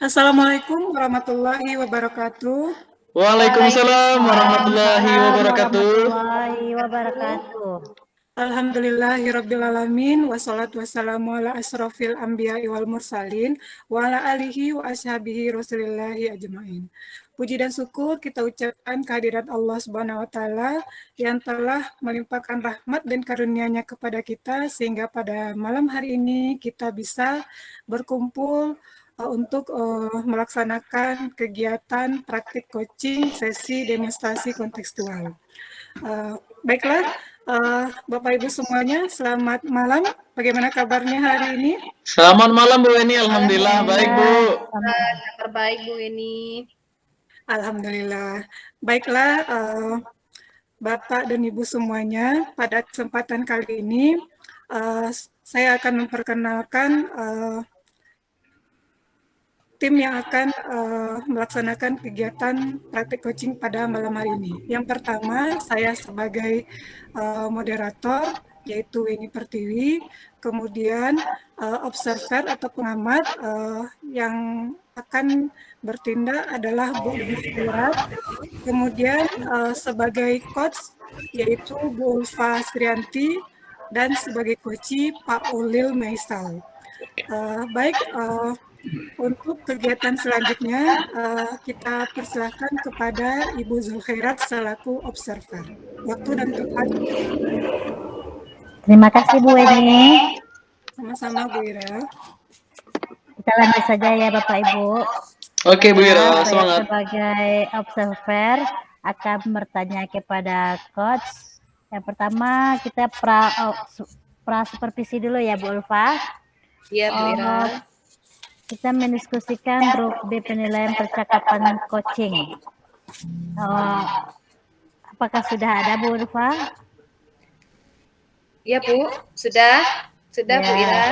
Assalamualaikum warahmatullahi wabarakatuh. Waalaikumsalam warahmatullahi Waalaikumsalam wabarakatuh. warahmatullahi wabarakatuh. Alhamdulillahirrabbilalamin. Wassalatu wassalamu ala asrofil anbiya'i wal mursalin wa ala alihi wa ashabihi rasulillahi ajma'in. Puji dan syukur kita ucapkan kehadirat Allah Subhanahu wa taala yang telah melimpahkan rahmat dan karunia-Nya kepada kita sehingga pada malam hari ini kita bisa berkumpul untuk melaksanakan kegiatan praktik coaching sesi demonstrasi kontekstual. Baiklah, Bapak Ibu semuanya, selamat malam. Bagaimana kabarnya hari ini? Selamat malam Bu Weni, alhamdulillah baik Bu. Kabar baik Bu Weni. Alhamdulillah. Baiklah, Bapak dan Ibu semuanya, pada kesempatan kali ini saya akan memperkenalkan tim yang akan melaksanakan kegiatan praktik coaching pada malam hari ini. Yang pertama, saya sebagai moderator, yaitu Weni Pertiwi, kemudian observer atau pengamat yang akan bertindak adalah Bu Ulfa, kemudian sebagai coach, yaitu Bu Ulfa Srianti, dan sebagai coach Pak Ulil Maisal. Baik, untuk kegiatan selanjutnya, kita persilahkan kepada Ibu Zulkhairat selaku observer. Waktu dan tempat. Terima kasih Bu Weni. Sama-sama Bu Ira. Kita lanjut saja ya Bapak Ibu. Oke Bu Ira, Saya semangat. sebagai observer akan bertanya kepada coach. Yang pertama kita pra supervisi dulu ya Bu Ulfa. Iya Bu Ira. Kita mendiskusikan grup B penilaian percakapan coaching. Apakah sudah ada Bu Ulfa? Iya Bu, sudah Ya. Bu Ira.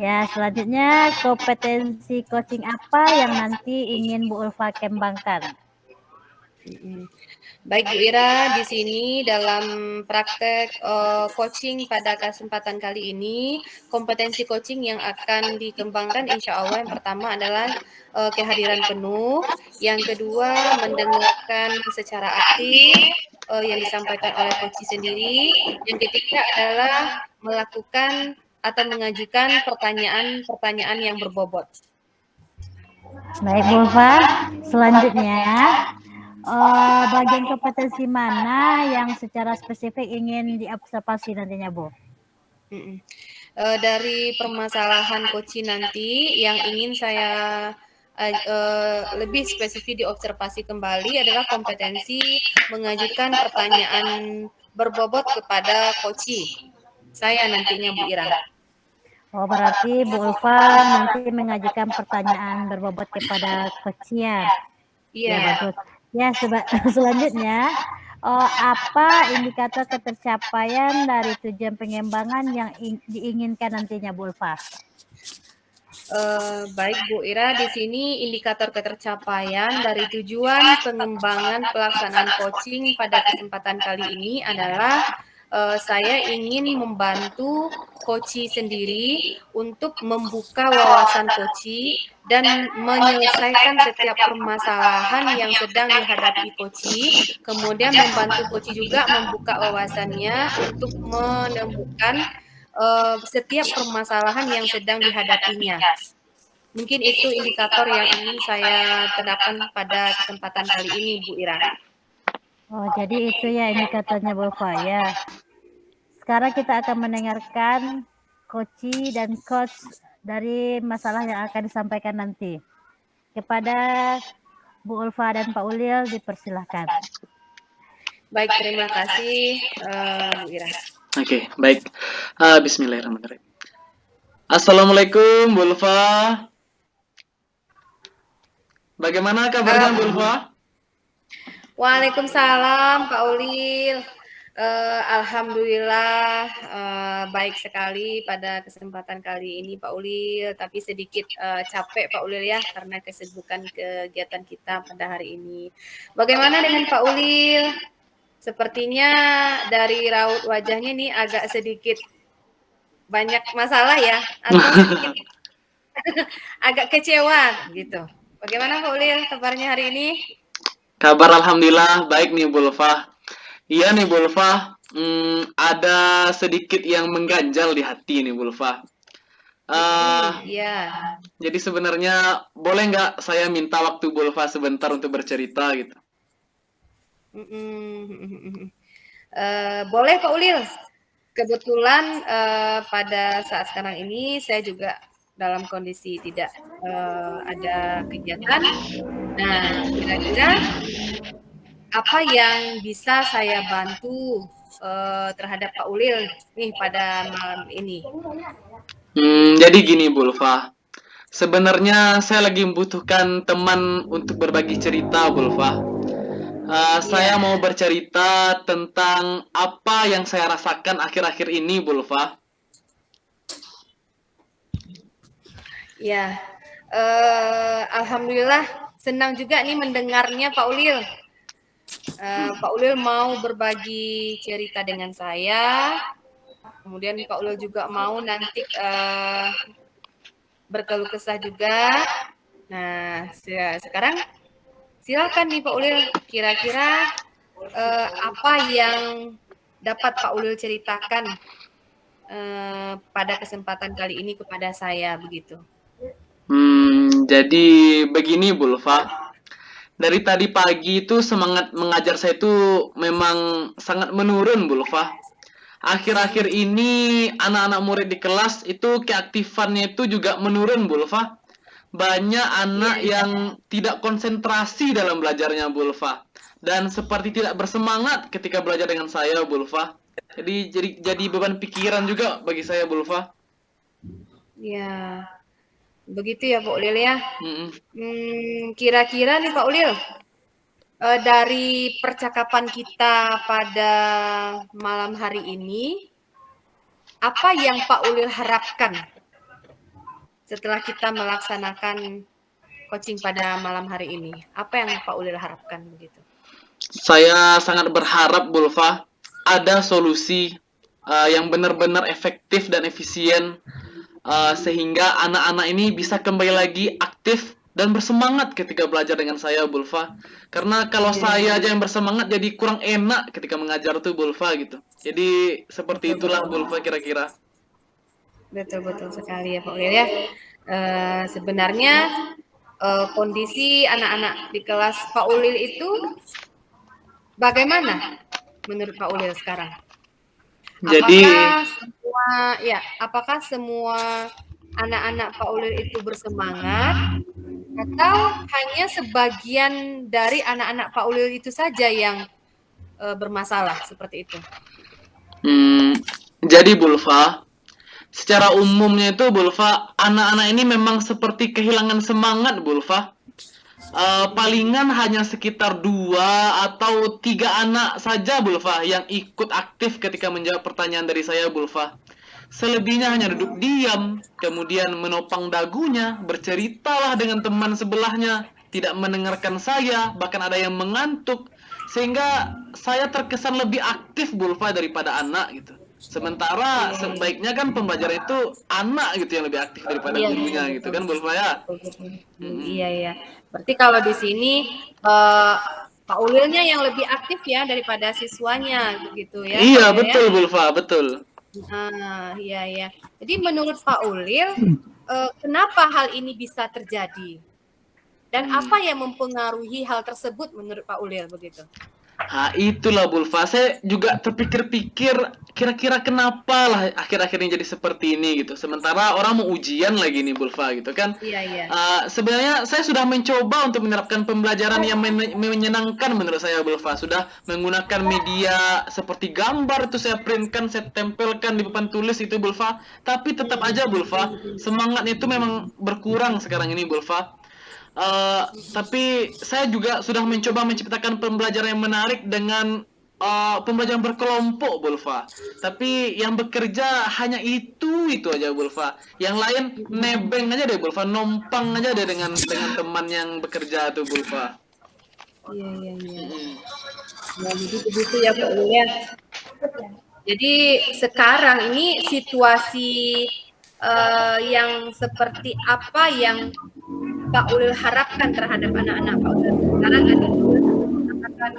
Ya, selanjutnya kompetensi coaching apa yang nanti ingin Bu Ulfa kembangkan? Baik Bu Ira, di sini dalam praktek coaching pada kesempatan kali ini, kompetensi coaching yang akan dikembangkan insya Allah yang pertama adalah kehadiran penuh, yang kedua mendengarkan secara aktif yang disampaikan oleh coach sendiri, yang ketiga adalah melakukan atau mengajukan pertanyaan-pertanyaan yang berbobot. Baik Bu Ulfa, selanjutnya bagian kompetensi mana yang secara spesifik ingin diobservasi nantinya Bu? Dari permasalahan coaching nanti yang ingin saya lebih spesifik diobservasi kembali adalah kompetensi mengajukan pertanyaan berbobot kepada coaching saya nantinya Bu Ira. Oh, berarti Bu Ulfa nanti mengajukan pertanyaan berbobot kepada coachnya. Iya. Ya, bagus. Ya, selanjutnya, apa indikator ketercapaian dari tujuan pengembangan yang diinginkan nantinya Bu Ulfa? Baik Bu Ira, di sini indikator ketercapaian dari tujuan pengembangan pelaksanaan coaching pada kesempatan kali ini adalah saya ingin membantu coach sendiri untuk membuka wawasan coach dan menyelesaikan setiap permasalahan yang sedang dihadapi coach, kemudian membantu coach juga membuka wawasannya untuk menemukan setiap permasalahan yang sedang dihadapinya. Mungkin itu indikator yang ingin saya terapkan pada kesempatan kali ini, Bu Ira. Oh, jadi itu ya indikatornya Bu Ulfa ya. Sekarang kita akan mendengarkan coach dan coach dari masalah yang akan disampaikan nanti. Kepada Bu Ulfa dan Pak Ulil dipersilahkan. Baik, terima kasih Bu Ira. Oke, baik. Bismillahirrahmanirrahim. Assalamualaikum Bu Ulfa. Bagaimana kabarnya Bulfa? Waalaikumsalam Pak Ulil. Alhamdulillah baik sekali pada kesempatan kali ini Pak Ulil, tapi sedikit capek Pak Ulil ya karena kesibukan kegiatan kita pada hari ini. Bagaimana dengan Pak Ulil? Sepertinya dari raut wajahnya nih agak sedikit banyak masalah ya, atau sedikit agak kecewa gitu. Bagaimana Pak Ulil kabarnya hari ini? Kabar alhamdulillah baik nih Bulfa. Iya nih Bulfa, ada sedikit yang mengganjal di hati nih Bulfa. Iya. Jadi sebenarnya boleh nggak saya minta waktu Bulfa sebentar untuk bercerita gitu? Boleh Pak Ulil. Kebetulan pada saat sekarang ini saya juga dalam kondisi tidak ada kegiatan. Nah, kira-kira apa yang bisa saya bantu terhadap Pak Ulil nih pada malam ini? Jadi gini Bulfa, sebenarnya saya lagi membutuhkan teman untuk berbagi cerita Bulfa. Saya mau bercerita tentang apa yang saya rasakan akhir-akhir ini Bulfa. Ya, alhamdulillah senang juga nih mendengarnya Pak Ulil. Pak Ulil mau berbagi cerita dengan saya. Kemudian Pak Ulil juga mau nanti berkeluh kesah juga. Nah, sekarang silakan nih Pak Ulil, kira-kira apa yang dapat Pak Ulil ceritakan pada kesempatan kali ini kepada saya begitu. Jadi begini Bulfa, dari tadi pagi itu semangat mengajar saya itu memang sangat menurun Bulfa. Akhir-akhir ini anak-anak murid di kelas itu keaktifannya itu juga menurun Bulfa. Banyak anak yang tidak konsentrasi dalam belajarnya Bulfa, dan seperti tidak bersemangat ketika belajar dengan saya Bulfa. Jadi beban pikiran juga bagi saya Bulfa. Ya, begitu ya Pak Ulil ya. Kira-kira nih Pak Ulil, dari percakapan kita pada malam hari ini, apa yang Pak Ulil harapkan setelah kita melaksanakan coaching pada malam hari ini? Apa yang Pak Ulil harapkan begitu? Saya sangat berharap Bulfa ada solusi yang benar-benar efektif dan efisien sehingga anak-anak ini bisa kembali lagi aktif dan bersemangat ketika belajar dengan saya Bulfa. Karena kalau saya aja yang bersemangat jadi kurang enak ketika mengajar tuh Bulfa gitu. Jadi seperti itulah Bulfa kira-kira. Betul sekali ya Pak Ulil ya. Sebenarnya kondisi anak-anak di kelas Pak Ulil itu bagaimana menurut Pak Ulil sekarang? Jadi apakah semua anak-anak Pak Ulil itu bersemangat atau hanya sebagian dari anak-anak Pak Ulil itu saja yang bermasalah seperti itu? Jadi Bulfa, secara umumnya itu Bulfa, anak-anak ini memang seperti kehilangan semangat Bulfa. Palingan hanya sekitar 2 atau 3 anak saja Bulfa yang ikut aktif ketika menjawab pertanyaan dari saya Bulfa. Selebihnya hanya duduk diam, kemudian menopang dagunya, berceritalah dengan teman sebelahnya, tidak mendengarkan saya, bahkan ada yang mengantuk, sehingga saya terkesan lebih aktif Bulfa daripada anak gitu. Sementara sebaiknya kan pembelajaran itu anak gitu yang lebih aktif daripada gurunya gitu kan Bulfa ya. Iya. Berarti kalau di sini Pak Ulilnya yang lebih aktif ya daripada siswanya begitu ya. Iya, betul ya? Bulfa, betul. Iya. Jadi menurut Pak Ulil, kenapa hal ini bisa terjadi? Dan apa yang mempengaruhi hal tersebut menurut Pak Ulil begitu? Itulah Bulfa, saya juga terpikir-pikir kira-kira kenapa lah akhir-akhir ini jadi seperti ini gitu. Sementara orang mau ujian lagi nih Bulfa gitu kan. Iya. Sebenarnya saya sudah mencoba untuk menerapkan pembelajaran yang menyenangkan menurut saya Bulfa. Sudah menggunakan media seperti gambar itu saya printkan, saya tempelkan di papan tulis itu Bulfa. Tapi tetap aja Bulfa, semangatnya itu memang berkurang sekarang ini Bulfa. Tapi saya juga sudah mencoba menciptakan pembelajaran yang menarik dengan pembelajaran berkelompok, Bulfa. Tapi yang bekerja hanya itu aja, Bulfa. Yang lain nebeng aja deh, Bulfa. Nompang aja deh dengan teman yang bekerja tuh, Bulfa. Iya, iya, iya. Mm-mm. Nah, jadi begitu ya Pak Ulil ya. Jadi sekarang ini situasi yang seperti apa yang Pak Ulil harapkan terhadap anak-anak Pak Ulil sekarang adalah mengatakan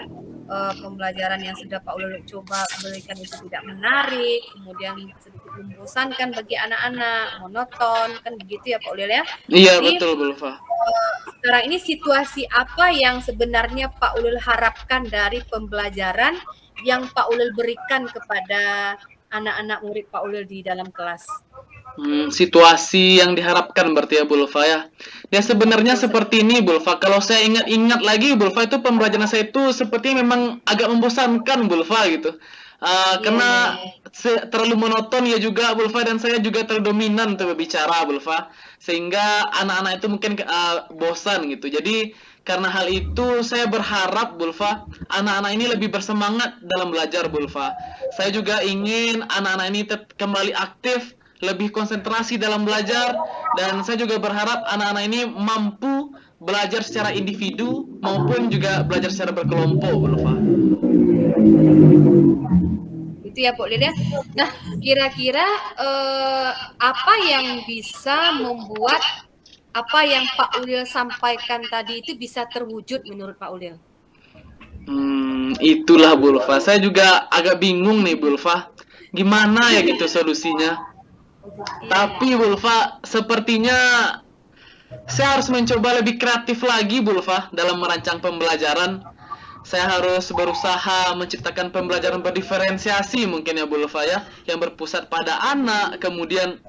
pembelajaran yang sudah Pak Ulil coba berikan itu tidak menarik, kemudian sedikit membosankan bagi anak-anak, monoton, kan begitu ya Pak Ulil ya. Iya, Jadi betul, Bulfa. sekarang ini situasi apa yang sebenarnya Pak Ulil harapkan dari pembelajaran yang Pak Ulil berikan kepada anak-anak murid Pak Ulil di dalam kelas? Situasi yang diharapkan berarti ya, Bulfa ya. Ya sebenarnya seperti ini, Bulfa. Kalau saya ingat-ingat lagi, Bulfa, itu pembelajaran saya itu seperti memang agak membosankan, Bulfa gitu. Karena terlalu monoton ya juga, Bulfa, dan saya juga terlalu dominan untuk berbicara, Bulfa. Sehingga anak-anak itu mungkin bosan gitu. Jadi karena hal itu saya berharap, Bulfa, anak-anak ini lebih bersemangat dalam belajar, Bulfa. Saya juga ingin anak-anak ini kembali aktif, lebih konsentrasi dalam belajar, dan saya juga berharap anak-anak ini mampu belajar secara individu maupun juga belajar secara berkelompok, Bulfa. Itu ya Pak Ulil ya. Nah, kira-kira apa yang bisa membuat apa yang Pak Ulil sampaikan tadi itu bisa terwujud menurut Pak Ulil? Itulah, Bulfa. Saya juga agak bingung nih, Bulfa. Gimana ya gitu solusinya? Tapi Bulfa, sepertinya saya harus mencoba lebih kreatif lagi, Bulfa, dalam merancang pembelajaran. Saya harus berusaha menciptakan pembelajaran berdiferensiasi mungkin ya, Bulfa ya, yang berpusat pada anak, kemudian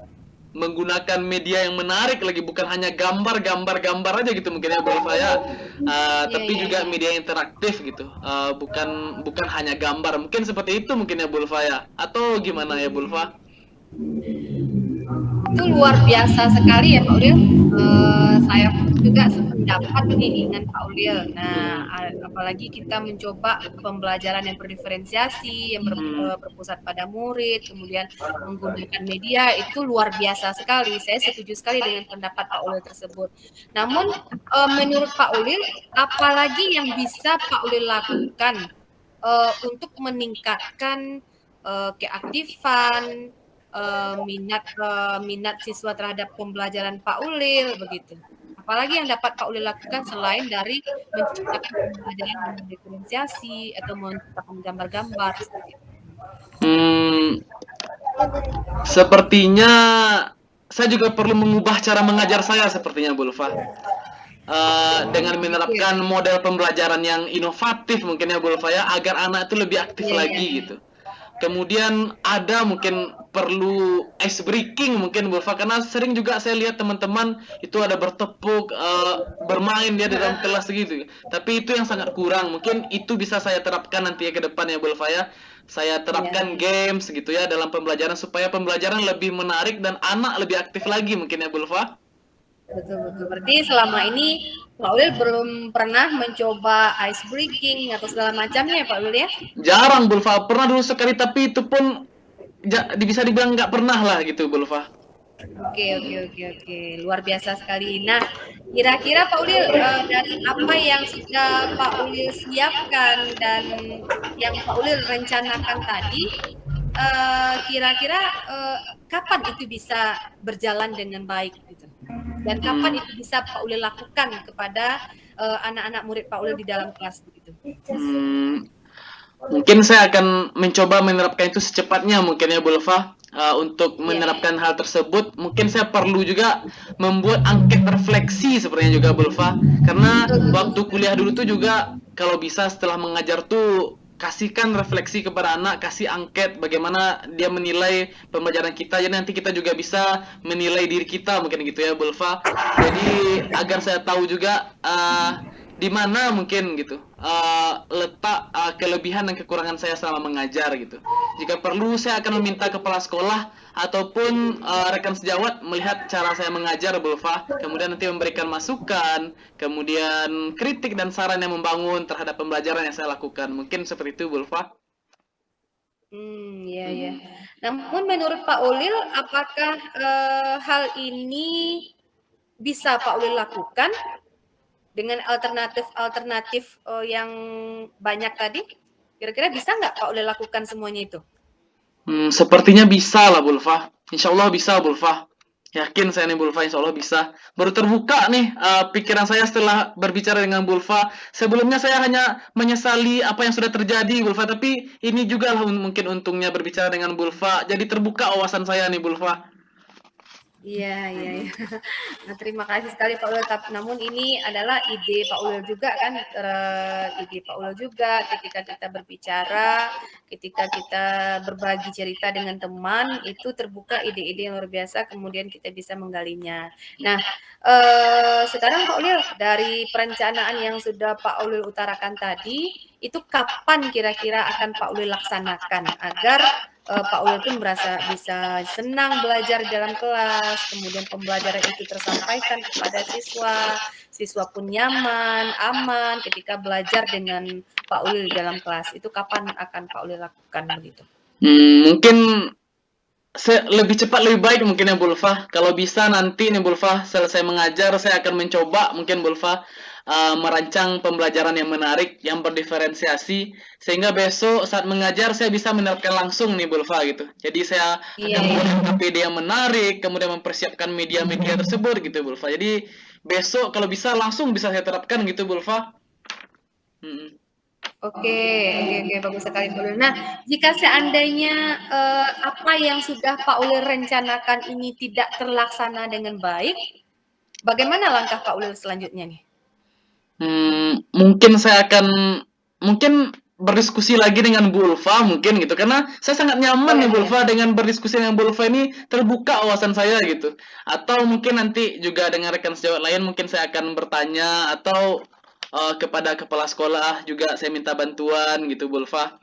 menggunakan media yang menarik lagi, bukan hanya gambar aja gitu mungkin ya, Bulfa ya. Tapi juga media interaktif gitu. Bukan hanya gambar. Mungkin seperti itu mungkin ya, Bulfa ya. Atau gimana ya, Bulfa? Itu luar biasa sekali ya Pak Ulil. Saya juga sependapat nih dengan Pak Ulil. Nah, apalagi kita mencoba pembelajaran yang berdiferensiasi, yang berpusat pada murid, kemudian menggunakan media, itu luar biasa sekali. Saya setuju sekali dengan pendapat Pak Ulil tersebut. Namun, menurut Pak Ulil, apalagi yang bisa Pak Ulil lakukan untuk meningkatkan keaktifan, minat siswa terhadap pembelajaran Pak Ulil begitu. Apalagi yang dapat Pak Ulil lakukan selain dari menciptakan pembelajaran yang berdiferensiasi atau menciptakan gambar-gambar seperti itu. Sepertinya saya juga perlu mengubah cara mengajar saya sepertinya, Bulfa. Dengan menerapkan model pembelajaran yang inovatif mungkin ya, Bulfa ya, agar anak itu lebih aktif lagi gitu. Kemudian ada mungkin perlu ice breaking mungkin, Bulfa, karena sering juga saya lihat teman-teman itu ada bertepuk, bermain dia di dalam kelas gitu. Tapi itu yang sangat kurang. Mungkin itu bisa saya terapkan nanti ya ke depan ya, Bulfa ya. Saya terapkan games gitu ya dalam pembelajaran supaya pembelajaran lebih menarik dan anak lebih aktif lagi mungkin ya, Bulfa. Betul. Berarti selama ini Pak Ulil belum pernah mencoba ice breaking atau segala macamnya ya Pak Ulil ya? Jarang, Bulfa. Pernah dulu sekali, tapi itu pun bisa dibilang nggak pernah lah gitu, Bulfa. Oke. Luar biasa sekali. Nah, kira-kira Pak Ulil dari apa yang sudah Pak Ulil siapkan dan yang Pak Ulil rencanakan tadi, kira-kira kapan itu bisa berjalan dengan baik gitu? Dan kapan itu bisa Pak Ulil lakukan kepada anak-anak murid Pak Ulil di dalam kelas begitu? Mungkin saya akan mencoba menerapkan itu secepatnya mungkin ya, Bulfa. Untuk menerapkan hal tersebut, mungkin saya perlu juga membuat angket refleksi sepertinya juga, Bulfa. Karena waktu kuliah dulu tuh juga kalau bisa setelah mengajar tuh kasihkan refleksi kepada anak, kasih angket bagaimana dia menilai pembelajaran kita, jadi nanti kita juga bisa menilai diri kita mungkin gitu ya, Bulfa. Jadi agar saya tahu juga di mana mungkin gitu letak kelebihan dan kekurangan saya selama mengajar gitu. Jika perlu saya akan meminta kepala sekolah ataupun rekan sejawat melihat cara saya mengajar, Bu Ulfa, kemudian nanti memberikan masukan, kemudian kritik dan saran yang membangun terhadap pembelajaran yang saya lakukan. Mungkin seperti itu, Bu Ulfa. Iya ya. Namun menurut Pak Ulil, apakah hal ini bisa Pak Ulil lakukan dengan alternatif yang banyak tadi? Kira-kira bisa nggak Pak Ulil lakukan semuanya itu? Sepertinya bisa lah, Bu Ulfa. Insya Allah bisa, Bu Ulfa. Yakin saya nih, Bu Ulfa, insya Allah bisa. Baru terbuka nih pikiran saya setelah berbicara dengan Bu Ulfa. Sebelumnya saya hanya menyesali apa yang sudah terjadi, Bu Ulfa. Tapi ini juga lah mungkin untungnya berbicara dengan Bu Ulfa. Jadi terbuka wawasan saya nih, Bu Ulfa. Iya. Nah, terima kasih sekali Pak Ulil. Namun ini adalah ide Pak Ulil juga kan, ide Pak Ulil juga ketika kita berbicara, ketika kita berbagi cerita dengan teman, itu terbuka ide-ide yang luar biasa, kemudian kita bisa menggalinya. Nah, sekarang Pak Ulil, dari perencanaan yang sudah Pak Ulil utarakan tadi, itu kapan kira-kira akan Pak Ulil laksanakan agar Pak Ulil pun merasa bisa senang belajar di dalam kelas, kemudian pembelajaran itu tersampaikan kepada siswa, siswa pun nyaman, aman ketika belajar dengan Pak Ulil di dalam kelas. Itu kapan akan Pak Ulil lakukan begitu? Mungkin lebih cepat lebih baik mungkin ya, Bu Ulfa. Kalau bisa nanti nih, Bu Ulfa, selesai mengajar saya akan mencoba mungkin, Bu Ulfa, merancang pembelajaran yang menarik, yang berdiferensiasi, sehingga besok saat mengajar saya bisa menerapkan langsung nih, Bu Ulfa, gitu. Jadi saya Iya, akan membuat APD yang menarik, kemudian mempersiapkan media-media tersebut gitu, Bu Ulfa. Jadi besok kalau bisa langsung bisa saya terapkan gitu, Bu Ulfa. Oke, bagus sekali Pak Ulil. Nah, jika seandainya apa yang sudah Pak Ulil rencanakan ini tidak terlaksana dengan baik, bagaimana langkah Pak Ulil selanjutnya nih? Mungkin saya akan berdiskusi lagi dengan Bu Ulfa mungkin gitu, karena saya sangat nyaman nih Bu Ulfa dengan berdiskusi dengan Bu Ulfa, ini terbuka wawasan saya gitu. Atau mungkin nanti juga dengan rekan sejawat lain mungkin saya akan bertanya, atau kepada kepala sekolah juga saya minta bantuan gitu, Bu Ulfa.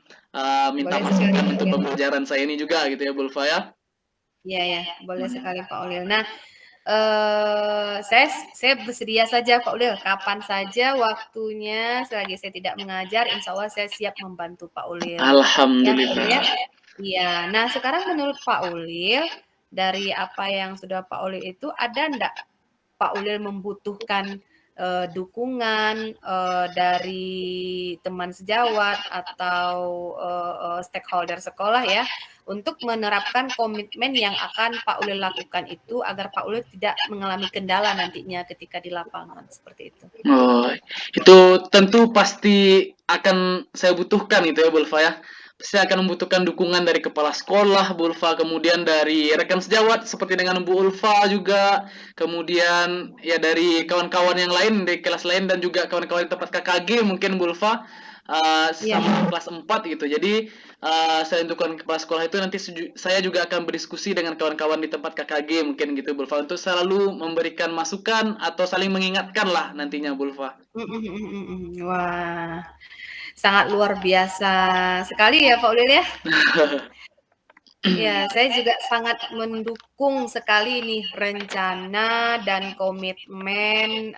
Minta Boleh sekali masukan Pak untuk Ulil. pembelajaran saya ini juga gitu ya, Bu Ulfa ya. Iya, boleh sekali Pak Ulil. Nah, saya bersedia saja Pak Ulil, kapan saja waktunya selagi saya tidak mengajar, insya Allah saya siap membantu Pak Ulil. Ya, Alhamdulillah. ya. Iya. Nah, sekarang menurut Pak Ulil, dari apa yang sudah Pak Ulil itu, ada enggak Pak Ulil membutuhkan dukungan dari teman sejawat atau stakeholder sekolah ya, untuk menerapkan komitmen yang akan Pak Ulil lakukan itu agar Pak Ulil tidak mengalami kendala nantinya ketika di lapangan, seperti itu. Oh, itu tentu pasti akan saya butuhkan itu ya, Bu Ulfa ya. Saya akan membutuhkan dukungan dari kepala sekolah, Bu Ulfa, kemudian dari rekan sejawat seperti dengan Bu Ulfa juga, kemudian ya dari kawan-kawan yang lain di kelas lain, dan juga kawan-kawan di tempat KKG mungkin, Bu Ulfa, sama kelas 4 gitu. Jadi saya untukkan kepala sekolah itu, nanti saya juga akan berdiskusi dengan kawan-kawan di tempat KKG mungkin gitu, Bu Ulfa, untuk selalu memberikan masukan atau saling mengingatkan lah nantinya, Bu Ulfa. Wah, sangat luar biasa sekali ya Pak Ulil ya. Ya, saya juga sangat mendukung sekali nih rencana dan komitmen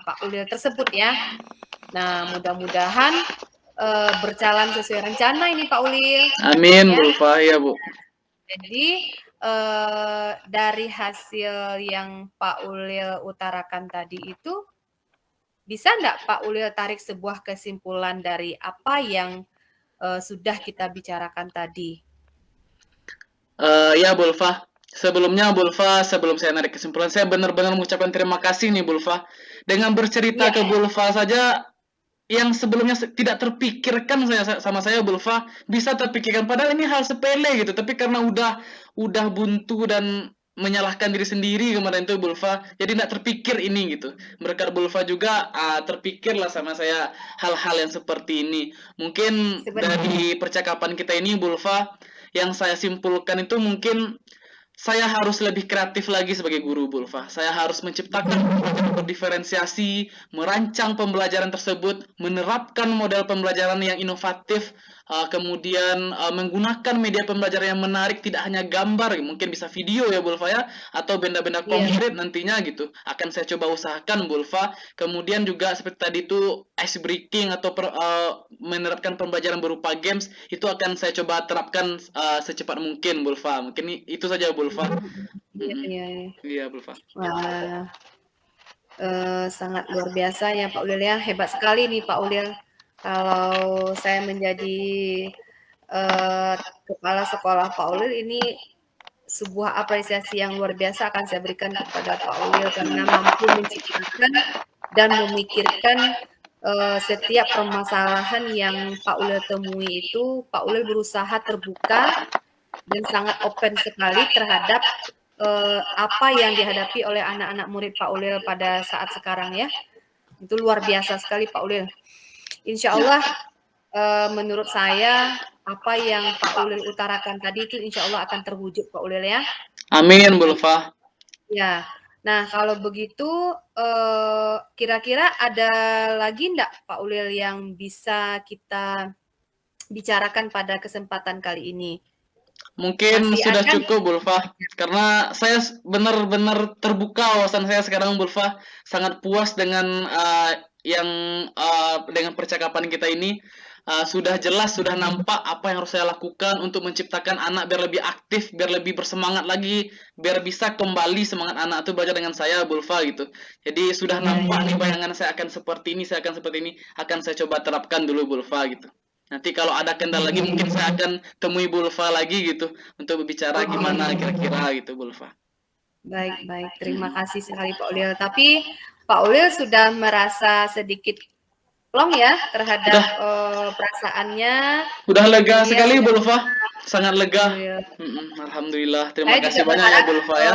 Pak Ulil tersebut ya. Nah, mudah-mudahan berjalan sesuai rencana ini Pak Ulil. Amin, Ya. Bu Ulfa, ya Bu. Jadi dari hasil yang Pak Ulil utarakan tadi itu, bisa enggak Pak Ulil tarik sebuah kesimpulan dari apa yang sudah kita bicarakan tadi? Ya, Bu Ulfa. Sebelumnya, Bu Ulfa, sebelum saya narik kesimpulan, saya benar-benar mengucapkan terima kasih nih, Bu Ulfa. Dengan bercerita ke Bu Ulfa saja, yang sebelumnya tidak terpikirkan sama saya, Bu Ulfa, bisa terpikirkan. Padahal ini hal sepele gitu, tapi karena udah buntu dan menyalahkan diri sendiri kemarin itu, Bu Ulfa, jadi tidak terpikir ini gitu. Berkat Bu Ulfa juga terpikirlah sama saya hal-hal yang seperti ini. Mungkin dari percakapan kita ini, Bu Ulfa, yang saya simpulkan itu mungkin saya harus lebih kreatif lagi sebagai guru, Bu Ulfa. Saya harus menciptakan pembelajaran berdiferensiasi, merancang pembelajaran tersebut, menerapkan model pembelajaran yang inovatif, kemudian menggunakan media pembelajaran yang menarik, tidak hanya gambar, mungkin bisa video ya Bu Ulfa ya, atau benda-benda Iya. konkret nantinya gitu. Akan saya coba usahakan Bu Ulfa. Kemudian juga seperti tadi itu ice breaking atau menerapkan pembelajaran berupa games, itu akan saya coba terapkan secepat mungkin Bu Ulfa. Mungkin itu saja Bu Ulfa. Iya, iya, iya. Iya Bu Ulfa. Wah, sangat luar biasa ya Pak Ulil ya, hebat sekali nih Pak Ulil. Kalau saya menjadi kepala sekolah Pak Ulil, ini sebuah apresiasi yang luar biasa akan saya berikan kepada Pak Ulil karena mampu menciptakan dan memikirkan setiap permasalahan yang Pak Ulil temui itu, Pak Ulil berusaha terbuka dan sangat open sekali terhadap apa yang dihadapi oleh anak-anak murid Pak Ulil pada saat sekarang ya. Itu luar biasa sekali Pak Ulil. Insya Allah menurut saya apa yang Pak Ulil utarakan tadi itu insya Allah akan terwujud Pak Ulil ya. Amin Bu Ulfa. Ya. Nah kalau begitu kira-kira ada lagi enggak Pak Ulil yang bisa kita bicarakan pada kesempatan kali ini? Mungkin Masih sudah ada? cukup Bu Ulfa, karena saya benar-benar terbuka wawasan saya sekarang Bu Ulfa, sangat puas dengan dengan percakapan kita ini. Sudah jelas, sudah nampak apa yang harus saya lakukan untuk menciptakan anak biar lebih aktif, biar lebih bersemangat lagi, biar bisa kembali semangat anak itu belajar dengan saya Bu Ulfa gitu. Jadi sudah nampak nih bayangan saya akan seperti ini, akan saya coba terapkan dulu Bu Ulfa gitu. Nanti kalau ada kendala lagi mungkin saya akan temui Bu Ulfa lagi gitu untuk berbicara gimana kira-kira gitu Bu Ulfa. Baik, baik. Terima kasih sekali Pak Ulil. Tapi Pak Ulil sudah merasa sedikit plong ya terhadap perasaannya. Udah lega Kemudian sekali sudah Bu Ulfa, sangat lega. Alhamdulillah. Alhamdulillah. Terima Saya juga kasih banyak ya berharap Bu Ulfa ya.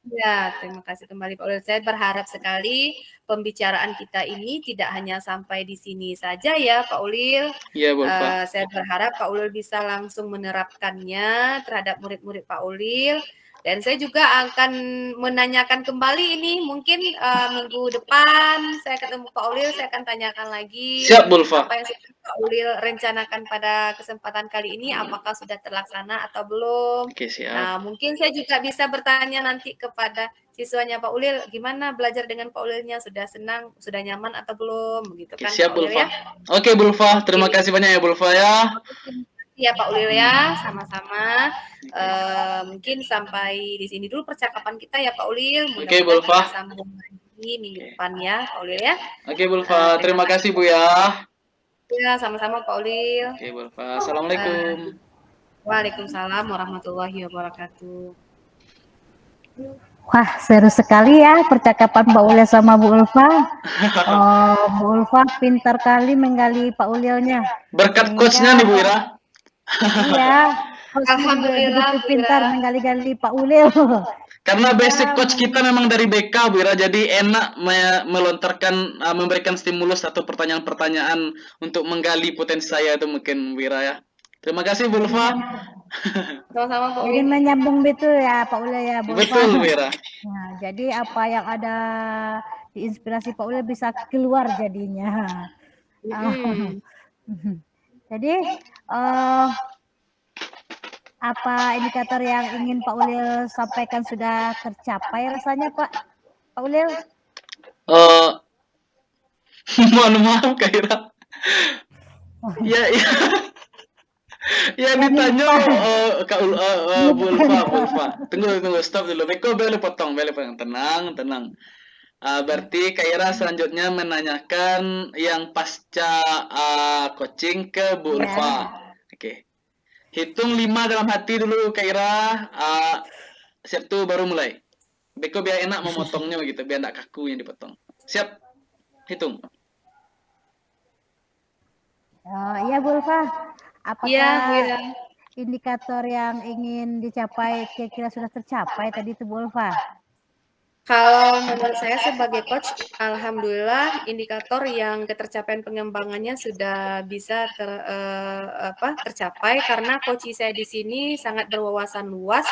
ya, terima kasih kembali Pak Ulil. Saya berharap sekali pembicaraan kita ini tidak hanya sampai di sini saja ya Pak Ulil. Iya Bu Ulfa. Saya berharap Pak Ulil bisa langsung menerapkannya terhadap murid-murid Pak Ulil. Dan saya juga akan menanyakan kembali ini mungkin minggu depan saya ketemu Pak Ulil, saya akan tanyakan lagi Siap Bu Ulfa. apa yang sudah Pak Ulil rencanakan pada kesempatan kali ini, apakah sudah terlaksana atau belum. Oke, siap. Nah, mungkin saya juga bisa bertanya nanti kepada siswanya Pak Ulil, gimana belajar dengan Pak Ulilnya, sudah senang, sudah nyaman atau belum, begitu Oke, kan siap Pak Bu Ulil Ulfa. ya. Oke Bu Ulfa, terima kasih banyak ya Bu Ulfa ya. Ya Pak Ulil ya, sama-sama. Mungkin sampai di sini dulu percakapan kita ya Pak Ulil. Oke, Bu Mudah-mudahan Ulfa. kita sambung lagi minggu depan ya Pak Ulil ya. Oke Bu Ulfa, terima kasih Bu ya. Ya, sama-sama Pak Ulil. Oke Bu Ulfa, assalamualaikum. Waalaikumsalam warahmatullahi wabarakatuh. Wah, seru sekali ya percakapan Pak Ulil sama Bu Ulfa. Bu Ulfa pintar kali menggali Pak Ulilnya. Berkat coachnya nih Bu Ira. Iya, Alhamdulillah, begitu pintar menggali-gali Pak Ulil. Karena basic coach kita memang dari BK Bu Ira, jadi enak melontarkan, memberikan stimulus atau pertanyaan-pertanyaan untuk menggali potensi saya itu mungkin Bu Ira ya. Terima kasih Bu Ulfa. Sama-sama Pak Jadi Ulil. menyambung betul ya Pak Ulil ya Bu Ulfa. Betul Bu Ira. Nah, jadi apa yang ada di inspirasi Pak Ulil bisa keluar jadinya. Jadi apa indikator yang ingin Pak Ulil sampaikan sudah tercapai rasanya Pak Ulil? Mohon maaf Kak Ira. Ya. Ya ditanya Kak Bu Ulfa. Tunggu, stop dulu. Beko boleh potong. Tenang. Berarti Kak Ira selanjutnya menanyakan yang pasca coaching ke Bu Ulfa. Oke. Hitung 5 dalam hati dulu Kak Ira. Siap tuh baru mulai. Beko biar enak memotongnya begitu, biar enggak kaku yang dipotong. Siap. Hitung. Iya Bu Ulfa. Apakah Iya, indikator yang ingin dicapai kira-kira sudah tercapai tadi itu Bu Ulfa? Kalau menurut saya sebagai coach, alhamdulillah indikator yang ketercapaian pengembangannya sudah bisa tercapai karena coach saya di sini sangat berwawasan luas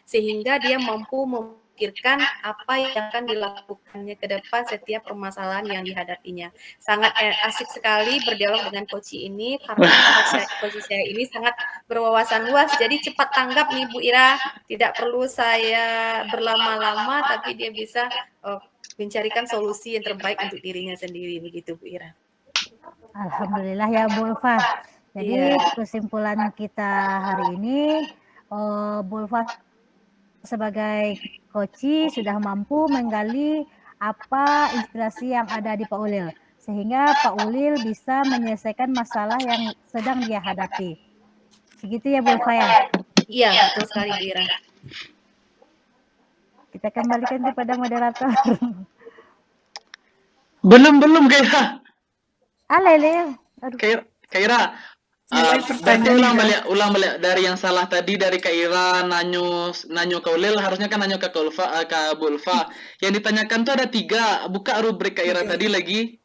sehingga dia mampu memikirkan apa yang akan dilakukannya ke depan setiap permasalahan yang dihadapinya. Sangat asik sekali berdialog dengan Koci ini karena Koci saya ini sangat berwawasan luas. Jadi cepat tanggap nih Bu Ira, tidak perlu saya berlama-lama tapi dia bisa mencarikan solusi yang terbaik untuk dirinya sendiri, begitu Bu Ira. Alhamdulillah ya Bu Ulfa. Jadi kesimpulan kita hari ini, Bu Ulfa sebagai Koci sudah mampu menggali apa inspirasi yang ada di Pak Ulil, sehingga Pak Ulil bisa menyelesaikan masalah yang sedang dia hadapi. Begitu ya Bu Ulfa ya? Iya, betul sekali Bu Ira. Kita kembalikan kepada moderator. Belum Kaira. Lele. Kaira. Berarti ulang balik dari yang salah tadi dari Kaira nanyo ke Ulil, harusnya kan nanyo ke Bu Ulfa. Yang ditanyakan tuh ada 3. Buka rubrik Kaira tadi lagi.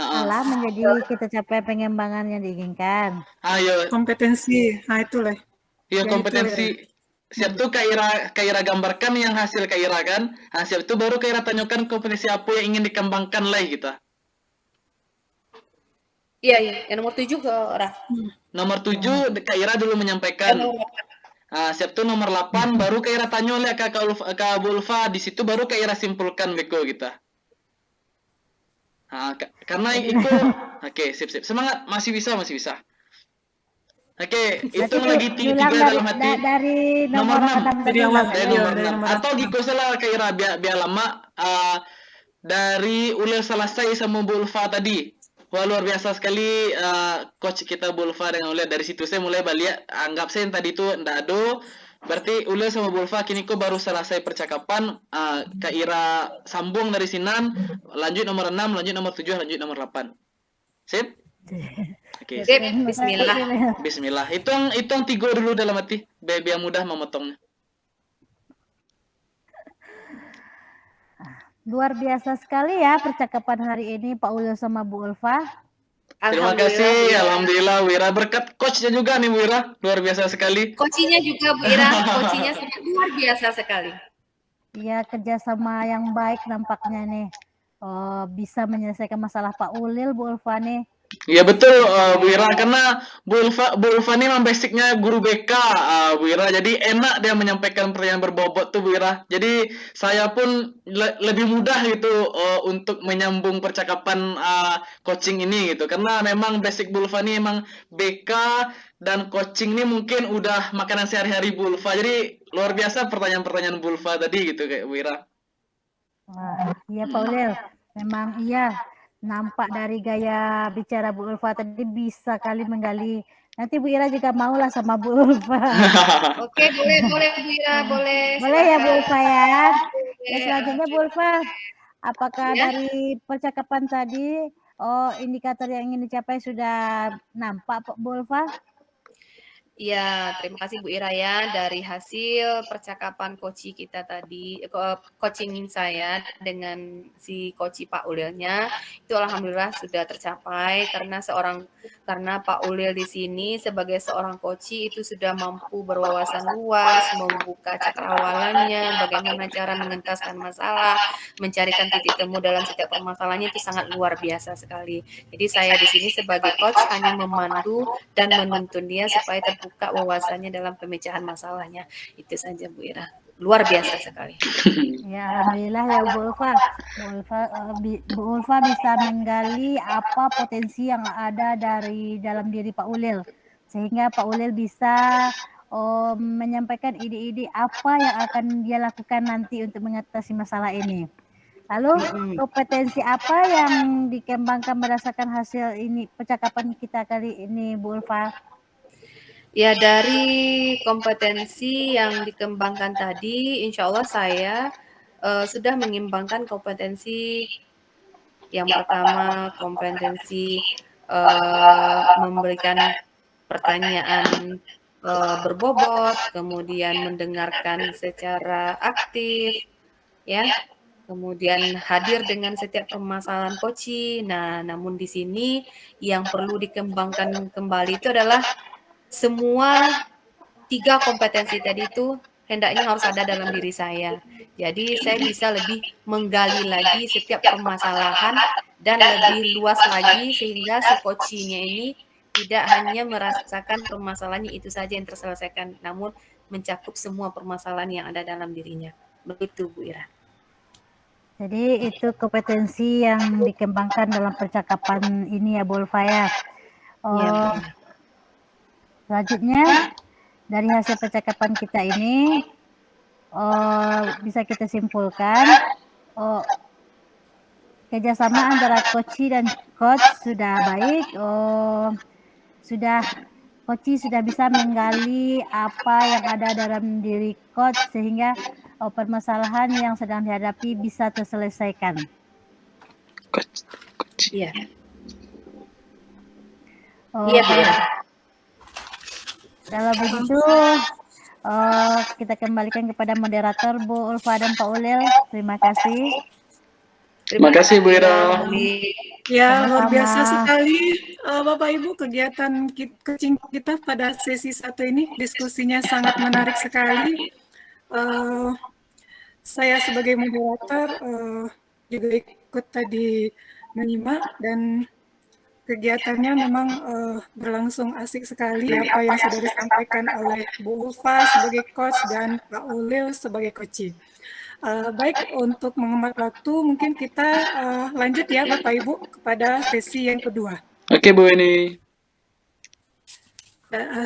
Alah menjadi kita capai pengembangan yang diinginkan. Ayo. Kompetensi, nah itulah. Iya, kompetensi. Siap tuh Kaira gambarkan yang hasil Kaira kan. Nah, siap itu baru Kaira tanyakan kompetensi apa yang ingin dikembangkan lah kita. Iya, yang nomor 7 ke Rah. Nomor 7 Kaira dulu menyampaikan. Nah, siap tuh nomor 8 baru Kaira tanya oleh ke Bu Ulfa, di situ baru Kaira simpulkan beko kita. Nah, karena itu oke, sip. Semangat, masih bisa. Oke, itu lagi 3 dalam hati. Dari nomor 6 dari awal. Dari nomor 6. Atau gitu salah Kaira biar lama dari Ulil selesai sama Bu Ulfa tadi. Wah, luar biasa sekali coach kita Bu Ulfa dengan Ulil. Dari situ saya mulai balik, anggap saya yang tadi itu ndak ada. Berarti Ulil sama Bu Ulfa kini kok baru selesai percakapan. Kaira sambung dari sinan, lanjut nomor 6, lanjut nomor 7, lanjut nomor 8. Sip? Oke. Sip, bismillah. Bismillah. Hitung 3 dulu dalam hati, biar mudah memotongnya. Luar biasa sekali ya percakapan hari ini Pak Ulil sama Bu Ulfa. Terima kasih, alhamdulillah Wira, berkat coachnya juga nih Wira, luar biasa sekali. Coachnya juga Bu Ira, coachnya sangat luar biasa sekali. Ya, kerjasama yang baik nampaknya nih. Bisa menyelesaikan masalah Pak Ulil, Bu Ulfa nih. Iya betul Bu Ira, karena Bu Ulfa ini memang basicnya guru BK Bu Ira, jadi enak dia menyampaikan pertanyaan berbobot tuh Bu Ira. Jadi saya pun lebih mudah gitu untuk menyambung percakapan coaching ini gitu, karena memang basic Bu Ulfa ini emang BK dan coaching ini mungkin udah makanan sehari-hari Bu Ulfa. Jadi luar biasa pertanyaan-pertanyaan Bu Ulfa tadi gitu kayak Bu Ira. Wah, iya Pak Ulil, memang iya. Nampak dari gaya bicara Bu Ulfa tadi bisa kali menggali. Nanti Bu Ira juga maulah sama Bu Ulfa. Oke, boleh Bu Ira, boleh. Boleh ya Bu Ulfa ya. Selanjutnya Bu Ulfa, apakah dari percakapan tadi indikator yang ingin dicapai sudah nampak Bu Ulfa? Iya, terima kasih Bu Ira ya, dari hasil percakapan coaching kita tadi, coaching saya dengan si coach Pak Ulilnya, itu alhamdulillah sudah tercapai karena Pak Ulil di sini sebagai seorang coach itu sudah mampu berwawasan luas, membuka cakrawalannya, bagaimana cara mengentaskan masalah, mencarikan titik temu dalam setiap permasalahannya itu sangat luar biasa sekali. Jadi saya di sini sebagai coach hanya memandu dan menuntun dia supaya terbuka wawasannya dalam pemecahan masalahnya. Itu saja Bu Ira. Luar biasa sekali. Ya, alhamdulillah ya Bu Ulfa. Bu Ulfa bisa menggali apa potensi yang ada dari dalam diri Pak Ulil, sehingga Pak Ulil bisa menyampaikan ide-ide apa yang akan dia lakukan nanti untuk mengatasi masalah ini. Lalu kompetensi apa yang dikembangkan berdasarkan hasil ini percakapan kita kali ini Bu Ulfa? Ya, dari kompetensi yang dikembangkan tadi, insya Allah saya sudah mengembangkan kompetensi yang pertama, kompetensi memberikan pertanyaan berbobot, kemudian mendengarkan secara aktif, ya, kemudian hadir dengan setiap permasalahan coaching. Nah, namun di sini yang perlu dikembangkan kembali itu adalah semua 3 kompetensi tadi itu hendaknya harus ada dalam diri saya. Jadi saya bisa lebih menggali lagi setiap permasalahan dan lebih luas lagi sehingga si coaching-nya ini tidak hanya merasakan permasalahannya itu saja yang terselesaikan, namun mencakup semua permasalahan yang ada dalam dirinya. Begitu Bu Ira. Jadi itu kompetensi yang dikembangkan dalam percakapan ini ya Bu Ulfa ya. Iya, Bu Oh, Ira. selanjutnya dari hasil percakapan kita ini bisa kita simpulkan kerjasama antara coach dan coach sudah baik. Coach sudah bisa menggali apa yang ada dalam diri coach sehingga permasalahan yang sedang dihadapi bisa terselesaikan. Iya. Oh, Iya, Bu Ira. kalau begitu kita kembalikan kepada moderator Bu Ulfa dan Pak Ulil. Terima kasih. Terima kasih Bu Ira. Ya, luar Sama-sama. biasa sekali Bapak Ibu kegiatan coaching kita pada sesi 1 ini. Diskusinya sangat menarik sekali. Saya sebagai moderator juga ikut tadi menyimak dan kegiatannya memang berlangsung asik sekali apa yang sudah disampaikan oleh Bu Ulfa sebagai coach dan Pak Ulil sebagai coach. Baik, untuk menghemat waktu mungkin kita lanjut ya Bapak Ibu kepada sesi yang kedua. Oke Bu Weni.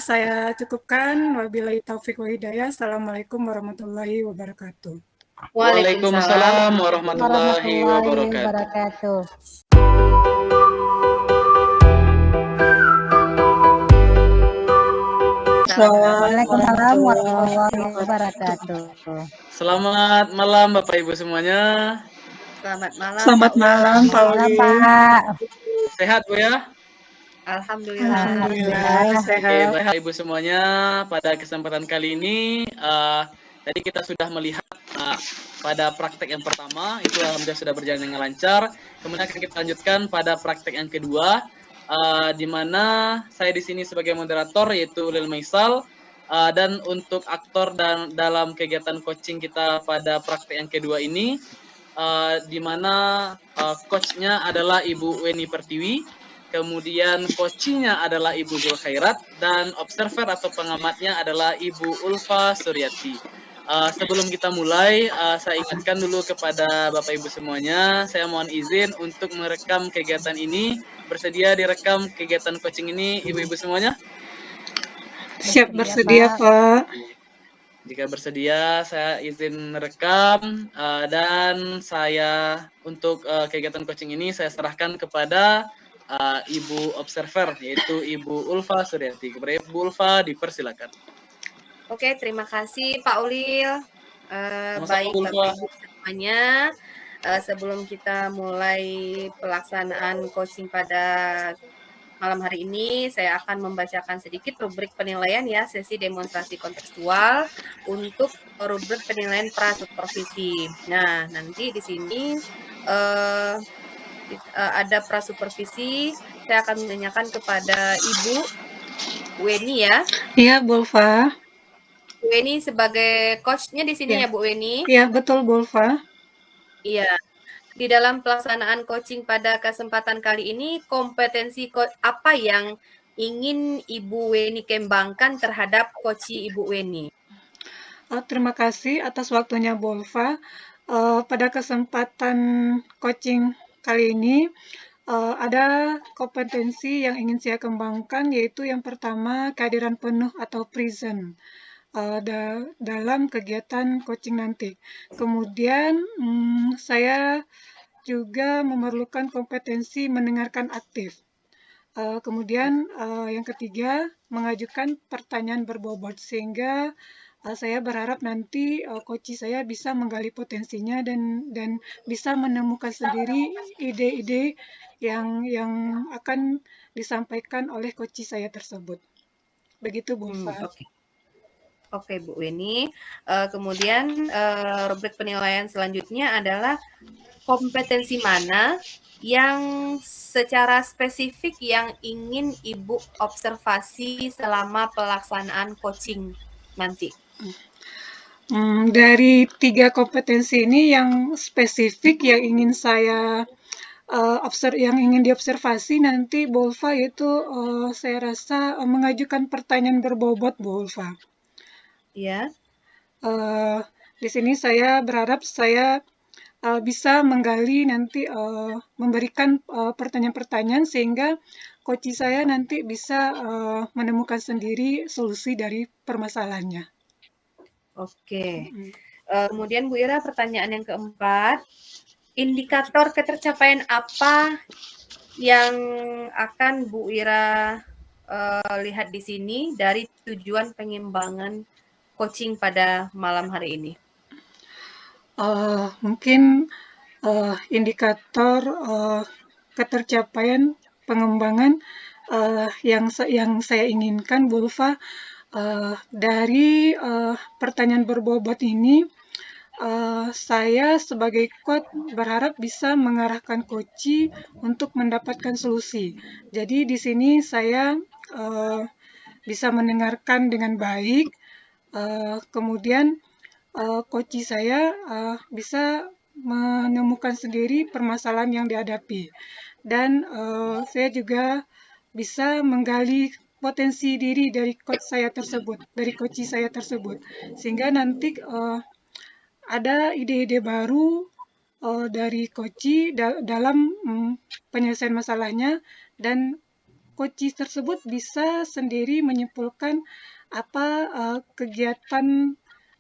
Saya cukupkan. Wabillahi taufiq wa hidayah. Assalamualaikum warahmatullahi wabarakatuh. Waalaikumsalam warahmatullahi wabarakatuh. Waalaikumsalam warahmatullahi wabarakatuh. Selamat malam Bapak Ibu semuanya. Selamat malam. Selamat malam Pak Selamat Ulil. Pak. Sehat Bu ya? Alhamdulillah. Alhamdulillah Oke, sehat. Bapak Ibu semuanya, pada kesempatan kali ini tadi kita sudah melihat pada praktek yang pertama itu alhamdulillah sudah berjalan dengan lancar. Kemudian akan kita lanjutkan pada praktek yang kedua, di mana saya di sini sebagai moderator yaitu Ulil Maisal, dan untuk aktor dan dalam kegiatan coaching kita pada praktek yang kedua ini, di mana coachnya adalah Ibu Weni Pertiwi, kemudian coachingnya adalah Ibu Zul Khairat, dan observer atau pengamatnya adalah Ibu Ulfa Suryati. Sebelum kita mulai, saya ingatkan dulu kepada Bapak Ibu semuanya, saya mohon izin untuk merekam kegiatan ini. Bersedia direkam kegiatan coaching ini Ibu-Ibu semuanya? Siap bersedia Pak. Jika bersedia, saya izin rekam dan saya untuk kegiatan coaching ini saya serahkan kepada Ibu Observer, yaitu Ibu Ulfa Suryati. Kepada Ibu Ulfa, dipersilakan. Oke, terima kasih Pak Ulil. Baik Bapak Ibu semuanya, sebelum kita mulai pelaksanaan coaching pada malam hari ini, saya akan membacakan sedikit rubrik penilaian ya, sesi demonstrasi kontekstual untuk rubrik penilaian prasupervisi. Nah, nanti di sini ada prasupervisi, saya akan menanyakan kepada Ibu Weni ya. Iya, Bu Ulfa. Bu Weni sebagai coach-nya di sini ya Bu Weni? Iya, betul Bu Ulfa. Iya. Di dalam pelaksanaan coaching pada kesempatan kali ini, kompetensi apa yang ingin Ibu Weni kembangkan terhadap coaching Ibu Weni? Terima kasih atas waktunya Bu Ulfa. Pada kesempatan coaching kali ini, ada kompetensi yang ingin saya kembangkan, yaitu yang pertama kehadiran penuh atau present dalam kegiatan coaching nanti. Kemudian saya juga memerlukan kompetensi mendengarkan aktif. Kemudian yang ketiga mengajukan pertanyaan berbobot, sehingga saya berharap nanti coach saya bisa menggali potensinya dan bisa menemukan sendiri ide-ide yang akan disampaikan oleh coach saya tersebut. Begitu Bu Ulfa. Oke Bu Weni. Kemudian rubrik penilaian selanjutnya adalah kompetensi mana yang secara spesifik yang ingin Ibu observasi selama pelaksanaan coaching nanti? Dari 3 kompetensi ini yang spesifik yang ingin saya yang ingin diobservasi nanti Bu Ulfa itu saya rasa mengajukan pertanyaan berbobot Bu Ulfa. Ya. Di sini saya berharap saya bisa menggali nanti memberikan pertanyaan-pertanyaan sehingga coach saya nanti bisa menemukan sendiri solusi dari permasalahannya. Oke. Kemudian Bu Ira, pertanyaan yang keempat, indikator ketercapaian apa yang akan Bu Ira lihat di sini dari tujuan pengembangan coaching pada malam hari ini? Mungkin indikator ketercapaian pengembangan yang saya inginkan, Bu Ulfa, dari pertanyaan berbobot ini, saya sebagai coach berharap bisa mengarahkan coach untuk mendapatkan solusi. Jadi di sini saya bisa mendengarkan dengan baik, kemudian coach saya bisa menemukan sendiri permasalahan yang dihadapi. Dan saya juga bisa menggali potensi diri dari coach saya tersebut, sehingga nanti ada ide-ide baru dari coach dalam penyelesaian masalahnya, dan coach tersebut bisa sendiri menyimpulkan apa kegiatan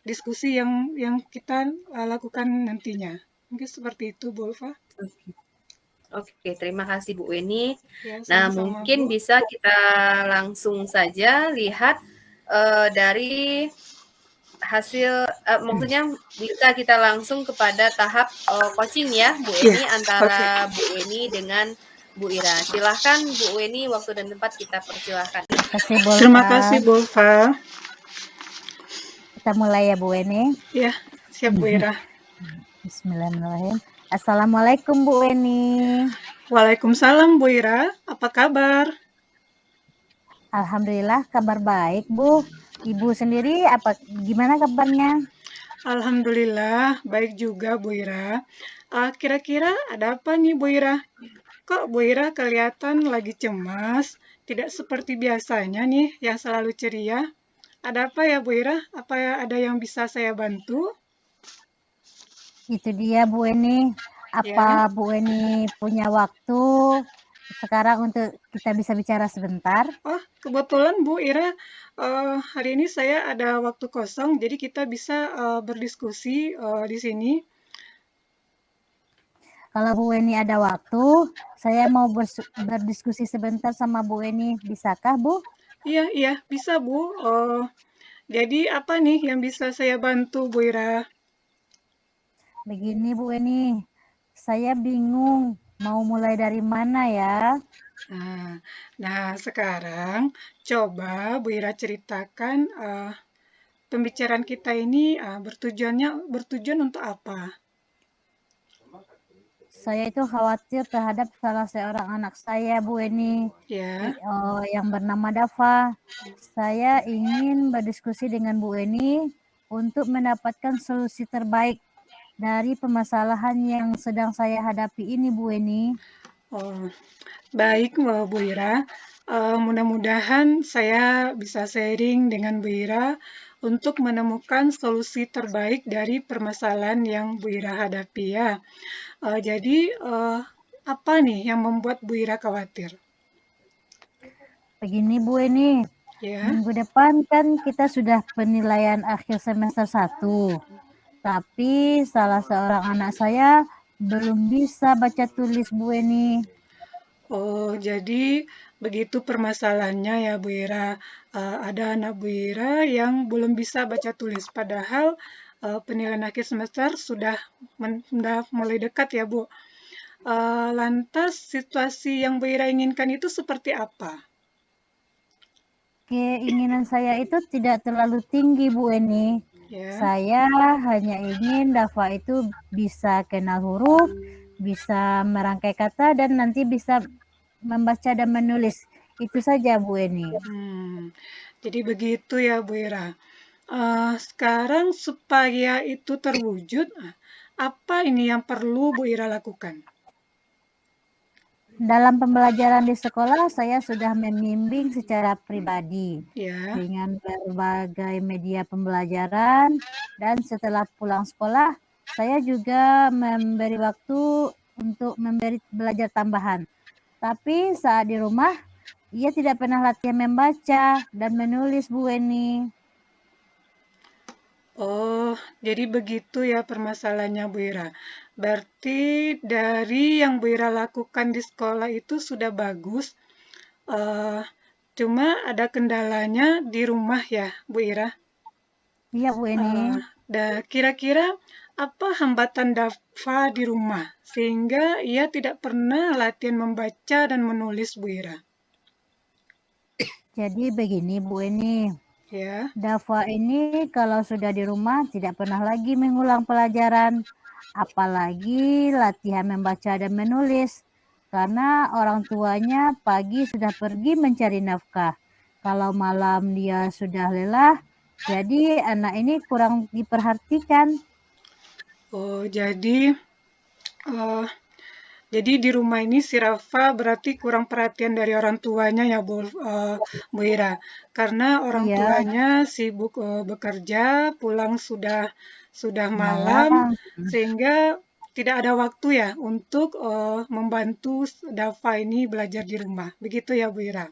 diskusi yang kita lakukan nantinya. Mungkin seperti itu, Bu Ulfa. Oke, terima kasih Bu Weni. Ya, Nah, sama-sama, mungkin Bu. bisa kita langsung saja lihat dari hasil, maksudnya bisa kita langsung kepada tahap coaching ya, Bu Weni, antara Bu Weni dengan Bu Ira. Silahkan Bu Weni, waktu dan tempat kita persilahkan. Terima kasih, Bu Ulfa. Kita mulai ya Bu Weni. Ya, siap Bu Ira. Bismillahirrahmanirrahim. Assalamualaikum Bu Weni. Waalaikumsalam Bu Ira, apa kabar? Alhamdulillah kabar baik Bu. Ibu sendiri gimana kabarnya? Alhamdulillah baik juga Bu Ira. Kira-kira ada apa nih Bu Ira? Kok Bu Ira kelihatan lagi cemas, tidak seperti biasanya nih yang selalu ceria? Ada apa ya Bu Ira? Apa ada yang bisa saya bantu? Itu dia Bu Weni. Apa Bu Weni punya waktu sekarang untuk kita bisa bicara sebentar? Oh, kebetulan Bu Ira, hari ini saya ada waktu kosong, jadi kita bisa berdiskusi di sini. Kalau Bu Weni ada waktu, saya mau berdiskusi sebentar sama Bu Weni. Bisakah Bu? Iya, bisa Bu. Jadi apa nih yang bisa saya bantu Bu Ira? Begini Bu Weni, saya bingung mau mulai dari mana ya. Nah, sekarang coba Bu Ira ceritakan pembicaraan kita ini bertujuan untuk apa? Saya itu khawatir terhadap salah seorang anak saya Bu Weni, yang bernama Dava. Saya ingin berdiskusi dengan Bu Weni untuk mendapatkan solusi terbaik dari permasalahan yang sedang saya hadapi ini Bu Weni. Oh, baik Bu Ira. Mudah-mudahan saya bisa sharing dengan Bu Ira untuk menemukan solusi terbaik dari permasalahan yang Bu Ira hadapi ya. Jadi apa nih yang membuat Bu Ira khawatir? Begini Bu Weni, minggu depan kan kita sudah penilaian akhir semester 1. Tapi salah seorang anak saya belum bisa baca tulis Bu Weni. Oh, jadi begitu permasalahannya ya Bu Ira. Ada anak Bu Ira yang belum bisa baca tulis, padahal penilaian akhir semester sudah mulai dekat ya Bu. Lantas situasi yang Bu Ira inginkan itu seperti apa? Keinginan saya itu tidak terlalu tinggi Bu Eni. Saya hanya ingin Dava itu bisa kenal huruf, bisa merangkai kata, dan nanti bisa membaca dan menulis. Itu saja Bu Eni. Jadi begitu ya Bu Ira. Sekarang supaya itu terwujud, apa ini yang perlu Bu Ira lakukan? Dalam pembelajaran di sekolah, saya sudah membimbing secara pribadi Ya, dengan berbagai media pembelajaran, dan setelah pulang sekolah, saya juga memberi waktu untuk memberi belajar tambahan. Tapi saat di rumah, ia tidak pernah latihan membaca dan menulis, Bu Eni. oh, jadi begitu ya permasalahannya Bu Ira. Berarti dari yang Bu Ira lakukan di sekolah itu sudah bagus, eh, cuma ada kendalanya di rumah ya Bu Ira. Iya, Bu Eni. Kira-kira apa hambatan Dafa di rumah sehingga ia tidak pernah latihan membaca dan menulis Bu Ira? Jadi begini, Bu Eni. Ya, Dafa ini kalau sudah di rumah tidak pernah lagi mengulang pelajaran, apalagi latihan membaca dan menulis, karena orang tuanya pagi sudah pergi mencari nafkah. Kalau malam dia sudah lelah, jadi anak ini kurang diperhatikan. oh eh, jadi di rumah ini si Rafa berarti kurang perhatian dari orang tuanya ya Bu Ira, karena orang Iya, tuanya sibuk bekerja, pulang sudah malam, malam. sehingga tidak ada waktu ya untuk membantu Dafa ini belajar di rumah. Begitu ya Bu Ira.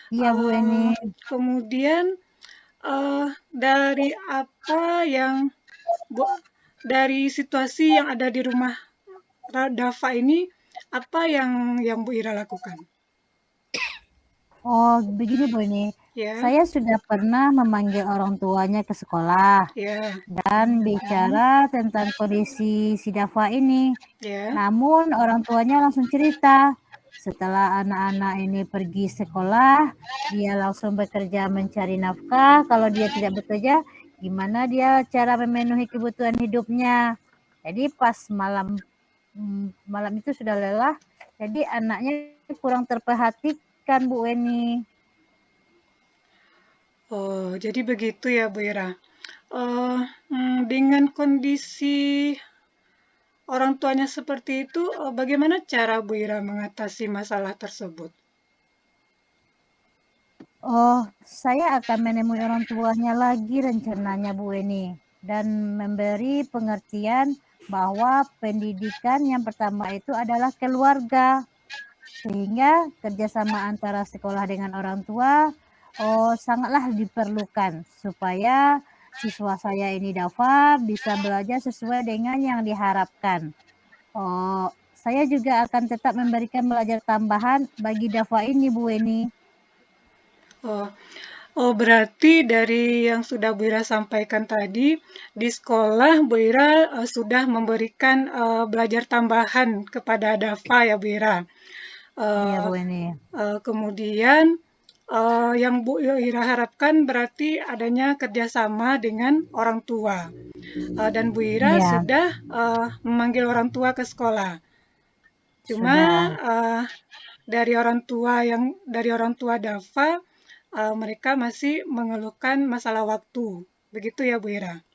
Iya, Bu Eni. Kemudian dari apa yang Bu, dari situasi yang ada di rumah Dafa ini, apa yang Bu Ira lakukan? Oh, begini Bu Eni. Ya, Saya sudah pernah memanggil orang tuanya ke sekolah ya, dan bicara tentang kondisi si Dava ini. ya. Namun orang tuanya langsung cerita, setelah anak-anak ini pergi sekolah, dia langsung bekerja mencari nafkah. Kalau dia tidak bekerja, gimana dia cara memenuhi kebutuhan hidupnya? Jadi pas malam itu sudah lelah, jadi anaknya kurang terperhatikan, Bu Eni. Oh, jadi begitu ya Bu Ira. Dengan kondisi orang tuanya seperti itu, bagaimana cara Bu Ira mengatasi masalah tersebut? Oh, saya akan menemui orang tuanya lagi rencananya, Bu Eni, dan memberi pengertian bahwa pendidikan yang pertama itu adalah keluarga, sehingga kerjasama antara sekolah dengan orang tua sangatlah diperlukan supaya siswa saya ini Dava bisa belajar sesuai dengan yang diharapkan. Oh, saya juga akan tetap memberikan belajar tambahan bagi Dava ini, Bu Eni. Oh, oh, berarti dari yang sudah Bu Ira sampaikan tadi, di sekolah Bu Ira sudah memberikan belajar tambahan kepada Dafa ya Bu Ira. Iya, Eh, Bu Eni. Kemudian yang Bu Ira harapkan berarti adanya kerjasama dengan orang tua. Dan Bu Ira Iya, sudah memanggil orang tua ke sekolah. Cuma sudah. eh, dari orang tua Dava, mereka masih mengeluhkan masalah waktu. Begitu ya Bu Ira.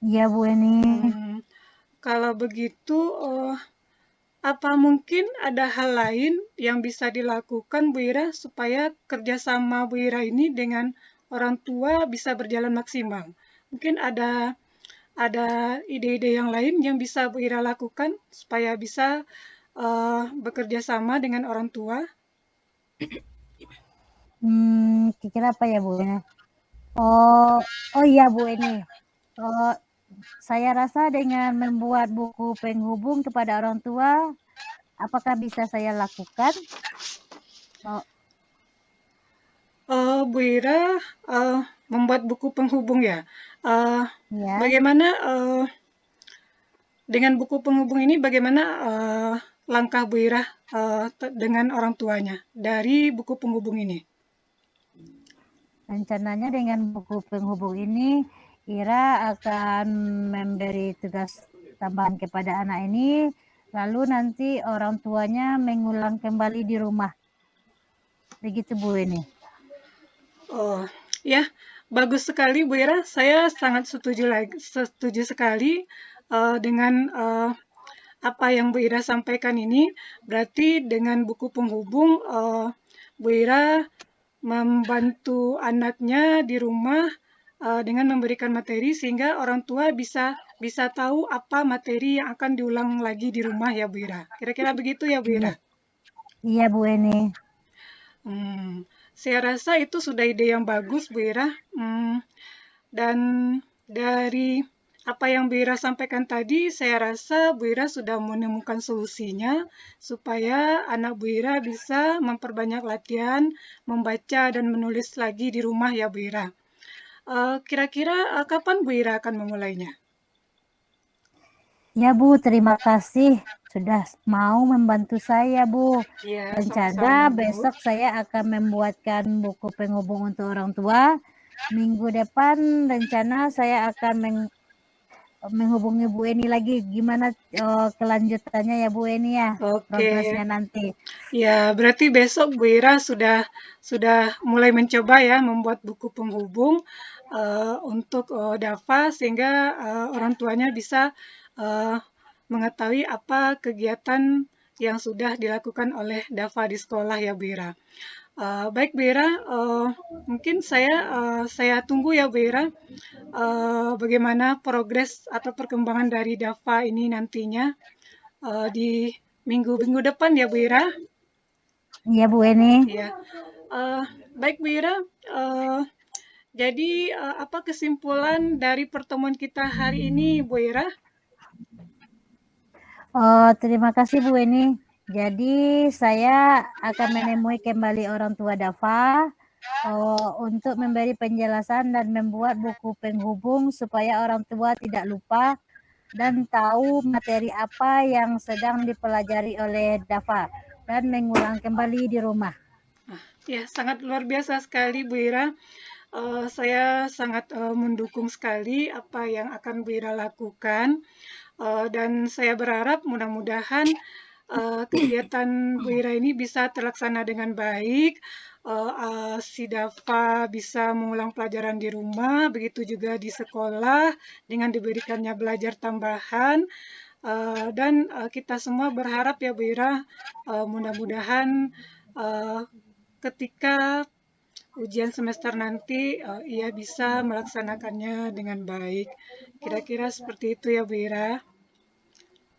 Iya, Bu Eni. Hmm, Kalau begitu, apa mungkin ada hal lain yang bisa dilakukan Bu Ira supaya kerjasama Bu Ira ini dengan orang tua bisa berjalan maksimal? Mungkin ada ide-ide yang lain yang bisa Bu Ira lakukan supaya bisa bekerja sama dengan orang tua? Kira-kira apa ya, Bu Eni? Oh, oh iya, Bu Eni. Oh, saya rasa dengan membuat buku penghubung kepada orang tua, apakah bisa saya lakukan? Oh, Bu Ira membuat buku penghubung ya. Eh, ya. Bagaimana dengan buku penghubung ini? Bagaimana langkah Bu Ira dengan orang tuanya dari buku penghubung ini? Rencananya dengan buku penghubung ini, Ira akan memberi tugas tambahan kepada anak ini, lalu nanti orang tuanya mengulang kembali di rumah. Begitu, Bu Eni. Oh, ya, bagus sekali Bu Ira. Saya sangat setuju sekali dengan apa yang Bu Ira sampaikan ini. Berarti dengan buku penghubung Bu Ira membantu anaknya di rumah dengan memberikan materi sehingga orang tua bisa tahu apa materi yang akan diulang lagi di rumah ya Bu Ira. Kira-kira begitu ya Bu Ira? Iya Bu Eni. Saya rasa itu sudah ide yang bagus Bu Ira. Dan dari apa yang Bu Ira sampaikan tadi, saya rasa Bu Ira sudah menemukan solusinya supaya anak Bu Ira bisa memperbanyak latihan, membaca dan menulis lagi di rumah ya Bu Ira. Kira-kira kapan Bu Ira akan memulainya? Ya Bu, terima kasih sudah mau membantu saya Bu. Ya, Rencana sama-sama, Bu. besok saya akan membuatkan buku penghubung untuk orang tua. Minggu depan rencana saya akan menghubungi Bu Eni lagi gimana kelanjutannya ya Bu Eni ya, Oke. progresnya nanti. Ya, berarti besok Bu Ira sudah mulai mencoba ya membuat buku penghubung untuk Dava sehingga orang tuanya bisa mengetahui apa kegiatan yang sudah dilakukan oleh Dava di sekolah ya Bu Ira. Baik Bu Ira, mungkin saya tunggu ya Bu Ira bagaimana progres atau perkembangan dari Dava ini nantinya di minggu depan ya Bu Ira. Iya Bu Eni. Ya, baik Bu Ira. Jadi apa kesimpulan dari pertemuan kita hari ini Bu Ira? Terima kasih Bu Eni. Jadi saya akan menemui kembali orang tua Dava untuk memberi penjelasan dan membuat buku penghubung supaya orang tua tidak lupa dan tahu materi apa yang sedang dipelajari oleh Dava dan mengulang kembali di rumah. Ya, sangat luar biasa sekali Bu Ira. Saya sangat mendukung sekali apa yang akan Bu Ira lakukan. Dan saya berharap mudah-mudahan kegiatan Bu Ira ini bisa terlaksana dengan baik. Si Dava bisa mengulang pelajaran di rumah, begitu juga di sekolah dengan diberikannya belajar tambahan. Dan kita semua berharap ya Bu Ira, mudah-mudahan ketika ujian semester nanti ia bisa melaksanakannya dengan baik. Kira-kira seperti itu ya Bu Ira.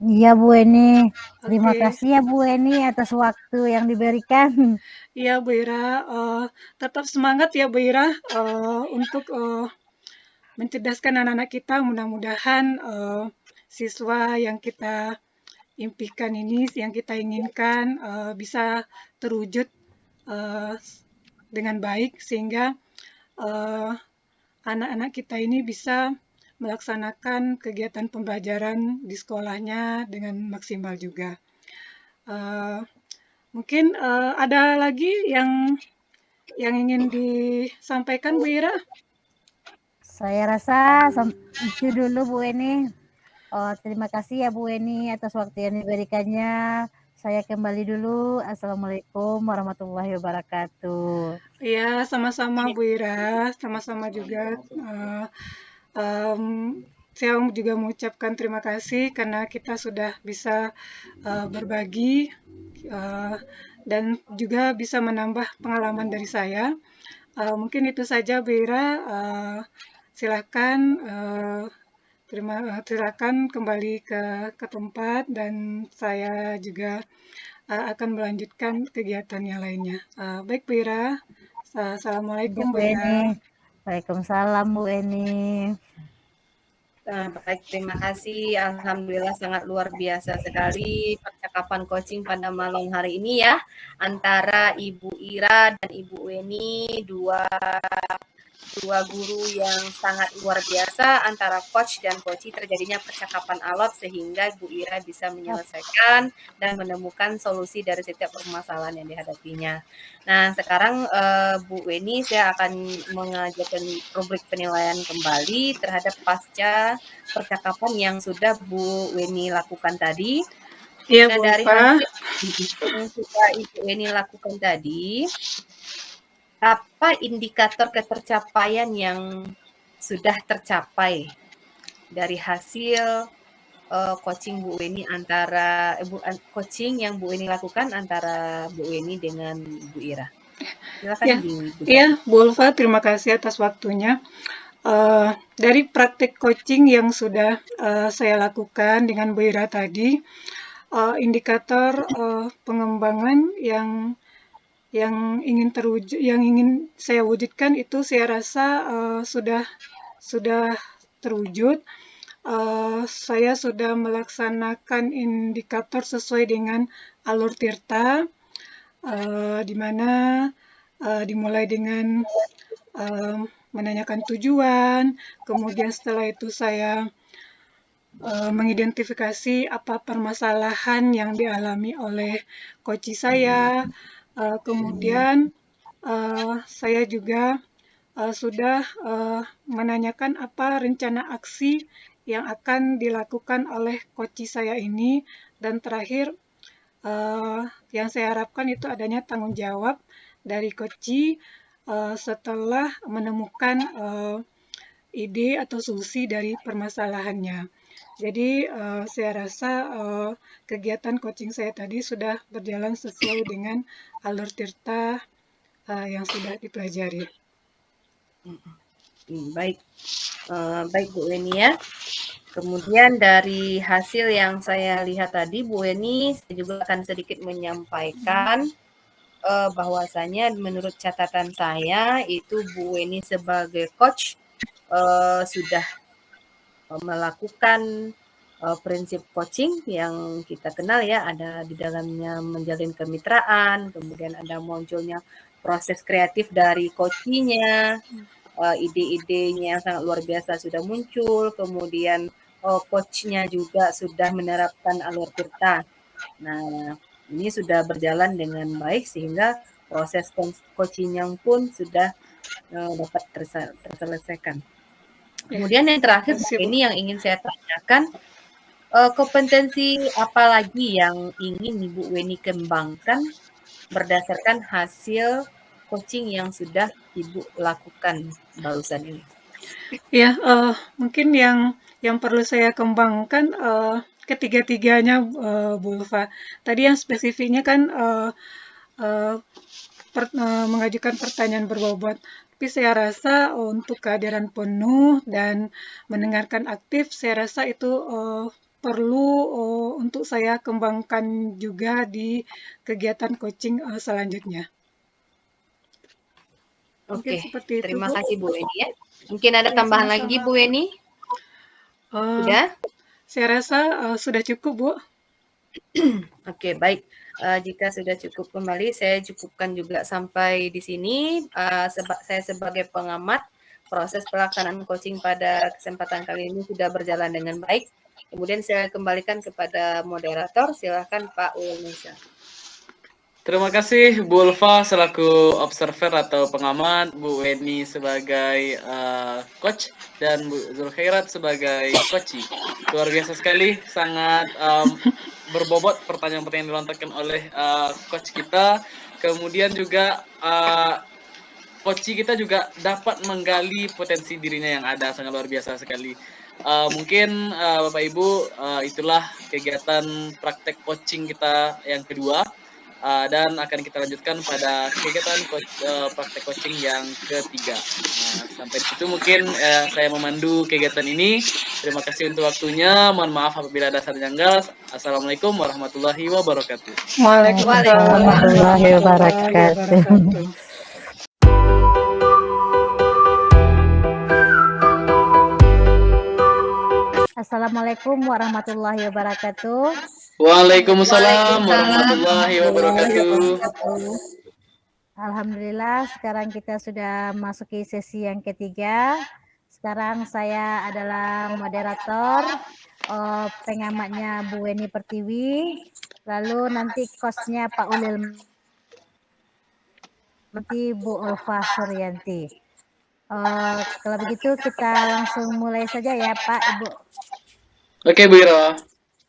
Iya Bu Eni, terima Oke. kasih ya Bu Eni atas waktu yang diberikan. Iya Bu Ira, tetap semangat ya Bu Ira untuk mencerdaskan anak-anak kita. Mudah-mudahan siswa yang kita impikan ini, yang kita inginkan bisa terwujud dengan baik sehingga anak-anak kita ini bisa melaksanakan kegiatan pembelajaran di sekolahnya dengan maksimal juga. Mungkin ada lagi yang ingin disampaikan Bu Ira? Saya rasa itu dulu Bu Eni. Terima kasih ya Bu Eni atas waktu yang diberikannya. Saya kembali dulu. Assalamualaikum warahmatullahi wabarakatuh. Iya, sama-sama Bu Ira, sama-sama juga. Saya juga mengucapkan terima kasih karena kita sudah bisa berbagi dan juga bisa menambah pengalaman dari saya. Mungkin itu saja Bu Ira. Silakan silakan kembali ke tempat dan saya juga akan melanjutkan kegiatan yang lainnya. Baik Bu Ira. Assalamualaikum Bu Ira. Waalaikumsalam Bu Eni. Baik, terima kasih. Alhamdulillah sangat luar biasa sekali percakapan coaching pada malam hari ini ya antara Ibu Ira dan Ibu Weni, dua guru yang sangat luar biasa antara coach dan coachee terjadinya percakapan alot sehingga Bu Ira bisa menyelesaikan dan menemukan solusi dari setiap permasalahan yang dihadapinya. Nah, sekarang Bu Weni saya akan mengajarkan rubrik penilaian kembali terhadap pasca percakapan yang sudah Bu Weni lakukan tadi. Iya, Nah, Bu dari Eva. hasil yang sudah Ibu Weni lakukan tadi, apa indikator ketercapaian yang sudah tercapai dari hasil coaching Bu Weni coaching yang Bu Weni lakukan antara Bu Weni dengan Bu Ira. Silakan Ya, iya, Bu Ulfa, terima kasih atas waktunya. Dari praktik coaching yang sudah saya lakukan dengan Bu Ira tadi, indikator pengembangan yang ingin saya wujudkan itu saya rasa sudah terwujud. Saya sudah melaksanakan indikator sesuai dengan alur tirta, di mana dimulai dengan menanyakan tujuan, kemudian setelah itu saya mengidentifikasi apa permasalahan yang dialami oleh coach saya, kemudian saya juga sudah menanyakan apa rencana aksi yang akan dilakukan oleh coach saya ini, dan terakhir yang saya harapkan itu adanya tanggung jawab dari coach setelah menemukan ide atau solusi dari permasalahannya. Jadi saya rasa kegiatan coaching saya tadi sudah berjalan sesuai dengan alur tirta yang sudah dipelajari. Baik, baik Bu Weni ya. Kemudian dari hasil yang saya lihat tadi, Bu Weni, saya juga akan sedikit menyampaikan bahwasanya menurut catatan saya itu Bu Weni sebagai coach sudah melakukan prinsip coaching yang kita kenal ya, ada di dalamnya menjalin kemitraan, kemudian ada munculnya proses kreatif dari coachingnya, ide-idenya yang sangat luar biasa sudah muncul, kemudian coachnya juga sudah menerapkan alur tirta. Nah, ini sudah berjalan dengan baik sehingga proses coachingnya pun sudah dapat terselesaikan. Kemudian yang terakhir ini yang ingin saya tanyakan, kompetensi apa lagi yang ingin Ibu Weni kembangkan berdasarkan hasil coaching yang sudah Ibu lakukan barusan ini? Ya, mungkin yang perlu saya kembangkan ketiga-tiganya, Bu Ulfa. Tadi yang spesifiknya kan mengajukan pertanyaan berbobot. Tapi saya rasa untuk kehadiran penuh dan mendengarkan aktif, saya rasa itu perlu untuk saya kembangkan juga di kegiatan coaching selanjutnya. Oke, seperti itu, terima Bu. kasih Bu Weni ya. Mungkin ada tambahan lagi Bu Weni? Sudah? Saya rasa sudah cukup, Bu. Oke, baik. Jika sudah cukup kembali, saya cukupkan juga sampai di sini. Saya sebagai pengamat, proses pelaksanaan coaching pada kesempatan kali ini sudah berjalan dengan baik. Kemudian saya kembalikan kepada moderator. Silakan Pak Ulnisa. Terima kasih Bu Ulfa selaku observer atau pengamat, Bu Weni sebagai coach, dan Bu Zulkhairat sebagai coach. Luar biasa sekali, sangat berbobot pertanyaan-pertanyaan yang dilontarkan oleh coach kita. Kemudian juga coach kita juga dapat menggali potensi dirinya yang ada, sangat luar biasa sekali. Mungkin Bapak Ibu, itulah kegiatan praktek coaching kita yang kedua. Dan akan kita lanjutkan pada kegiatan praktek coaching yang ketiga. Sampai di situ mungkin saya memandu kegiatan ini. Terima kasih untuk waktunya. Mohon maaf apabila ada salah janggal. Assalamualaikum warahmatullahi wabarakatuh. Waalaikumsalam warahmatullahi wabarakatuh. Assalamualaikum warahmatullahi wabarakatuh. Waalaikumsalam warahmatullahi wabarakatuh. Alhamdulillah, sekarang kita sudah masuki sesi yang ketiga. Sekarang saya adalah moderator, pengamatnya Bu Weni Pertiwi, lalu nanti coachnya Pak Ulil, nanti Bu Ulfa Suryanti. Kalau begitu kita langsung mulai saja ya Pak, Ibu. Oke, Bu Ira.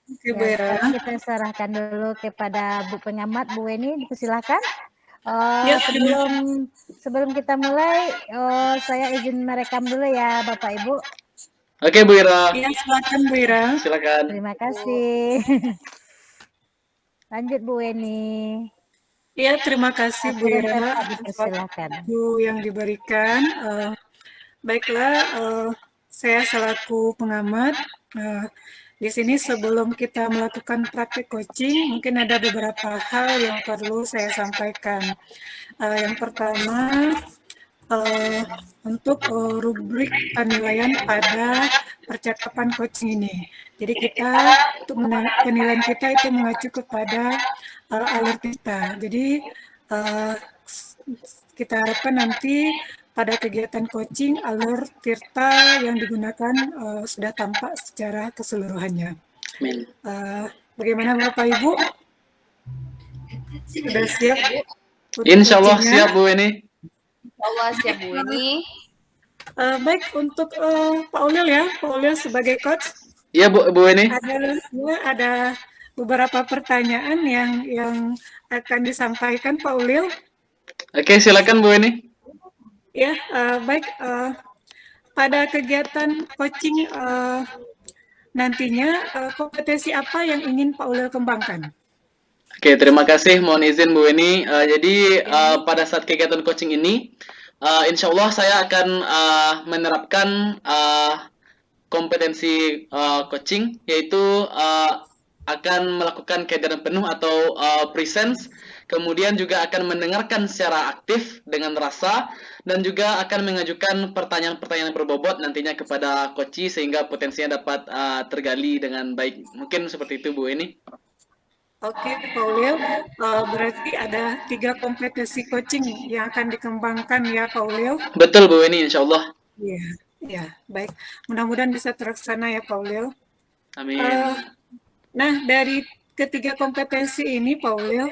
Oke, Bu Ira. Kita serahkan dulu kepada Bu pengamat, Bu Weni, dipersilakan. Ya, Sebelum kita mulai, saya izin merekam dulu ya Bapak Ibu. Oke, Bu Ira. ya, silakan Bu Ira. Silakan. Terima kasih. Lanjut Bu Weni. Ya, terima kasih Bu Waktu dan Ira tempat atas dipersilakan. waktu yang diberikan. Baiklah, saya selaku pengamat di sini sebelum kita melakukan praktik coaching, mungkin ada beberapa hal yang perlu saya sampaikan. Yang pertama, untuk rubrik penilaian pada percakapan coaching ini. Jadi kita untuk penilaian kita itu mengacu kepada alur kita. Jadi kita harapkan nanti pada kegiatan coaching alur Tirta yang digunakan sudah tampak secara keseluruhannya. Amin. Bagaimana Bapak Ibu? Sudah siap? Insya Allah siap Bu Weni. Allah siap Bu Weni. Baik, untuk Pak Ulil ya, Pak Ulil sebagai coach. Iya Bu Weni. Ada beberapa pertanyaan yang akan disampaikan Pak Ulil. Oke, silakan Bu Weni. Ya, baik. Pada kegiatan coaching nantinya kompetensi apa yang ingin Pak Ulil kembangkan? Oke, terima kasih. Mohon izin Bu Weni. Jadi pada saat kegiatan coaching ini, insya Allah saya akan menerapkan kompetensi coaching, yaitu akan melakukan kehadiran penuh atau presence, kemudian juga akan mendengarkan secara aktif dengan rasa, dan juga akan mengajukan pertanyaan-pertanyaan berbobot nantinya kepada coach sehingga potensinya dapat tergali dengan baik. Mungkin seperti itu Bu Weni. Oke, Pak Ulil, berarti ada 3 kompetensi coaching yang akan dikembangkan ya, Pak Ulil? Betul Bu Weni, insya Allah. Iya, ya, baik. Mudah-mudahan bisa terlaksana ya, Pak Ulil. Amin. Nah, dari ketiga kompetensi ini, Pak Ulil,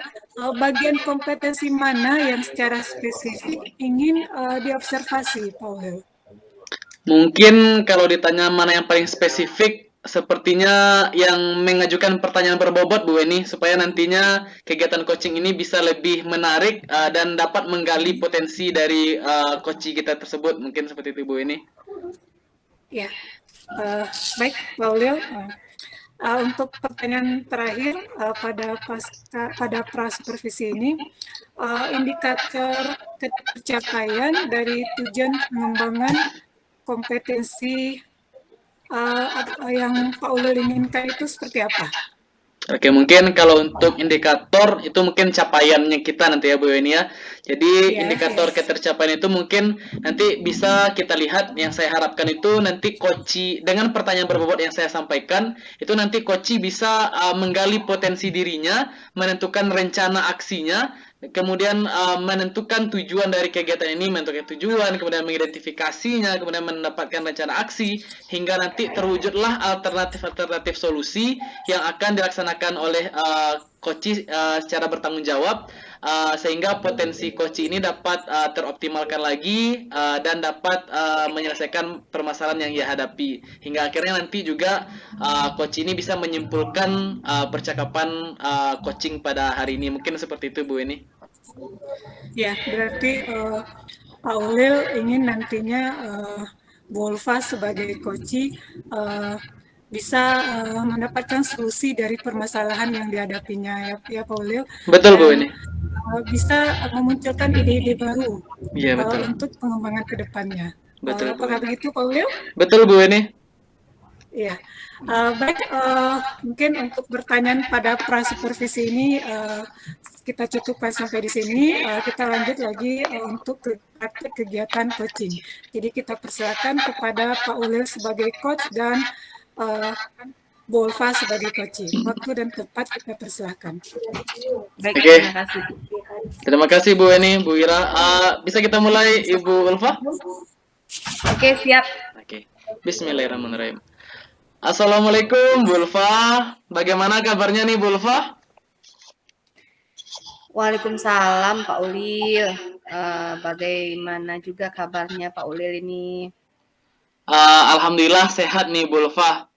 bagian kompetensi mana yang secara spesifik ingin diobservasi, Pak Ulil? Mungkin kalau ditanya mana yang paling spesifik, sepertinya yang mengajukan pertanyaan berbobot Bu Weni, supaya nantinya kegiatan coaching ini bisa lebih menarik dan dapat menggali potensi dari coach kita tersebut. Mungkin seperti itu Bu Weni. Ya, baik Pak Ulil. Untuk pertanyaan terakhir pada prasupervisi ini, indikator pencapaian dari tujuan pengembangan kompetensi yang Pak Ulil inginkan itu seperti apa? Oke, mungkin kalau untuk indikator itu mungkin capaiannya kita nanti ya Bu Weni ya. Jadi indikator ketercapaian itu mungkin nanti bisa kita lihat, yang saya harapkan itu nanti coach dengan pertanyaan berbobot yang saya sampaikan, itu nanti coach bisa menggali potensi dirinya, menentukan rencana aksinya, kemudian menentukan tujuan dari kegiatan ini, menentukan tujuan, kemudian mengidentifikasinya, kemudian mendapatkan rencana aksi, hingga nanti terwujudlah alternatif solusi yang akan dilaksanakan oleh coach secara bertanggung jawab, sehingga potensi coach ini dapat teroptimalkan lagi dan dapat menyelesaikan permasalahan yang ia hadapi, hingga akhirnya nanti juga coach ini bisa menyimpulkan percakapan coaching pada hari ini. Mungkin seperti itu Bu Weni. Ya, berarti Pak Ulil ingin nantinya Bu Ulfa sebagai coach bisa mendapatkan solusi dari permasalahan yang dihadapinya ya Pak Ulil. Betul Bu Weni. Bisa memunculkan ide-ide baru untuk pengembangan ke depannya. Apakah begitu Pak Ulil? Betul Bu Weni. Iya. Baik, mungkin untuk pertanyaan pada prasupervisi ini kita cukupkan sampai di sini. Kita lanjut lagi untuk praktik kegiatan coaching. Jadi kita persilakan kepada Pak Ulil sebagai coach dan Bu Ulfa sebagai coach. Waktu dan tempat kita persilakan. Baik, terima kasih. Terima kasih Bu Weni, Bu Ira. Bisa kita mulai Ibu Ulfa? Oke, siap. Oke. Bismillahirrahmanirrahim. Assalamualaikum Bu Ulfa. Bagaimana kabarnya nih Bu Ulfa? Waalaikumsalam Pak Ulil. Bagaimana juga kabarnya Pak Ulil ini? Alhamdulillah sehat nih Bu Ulfa.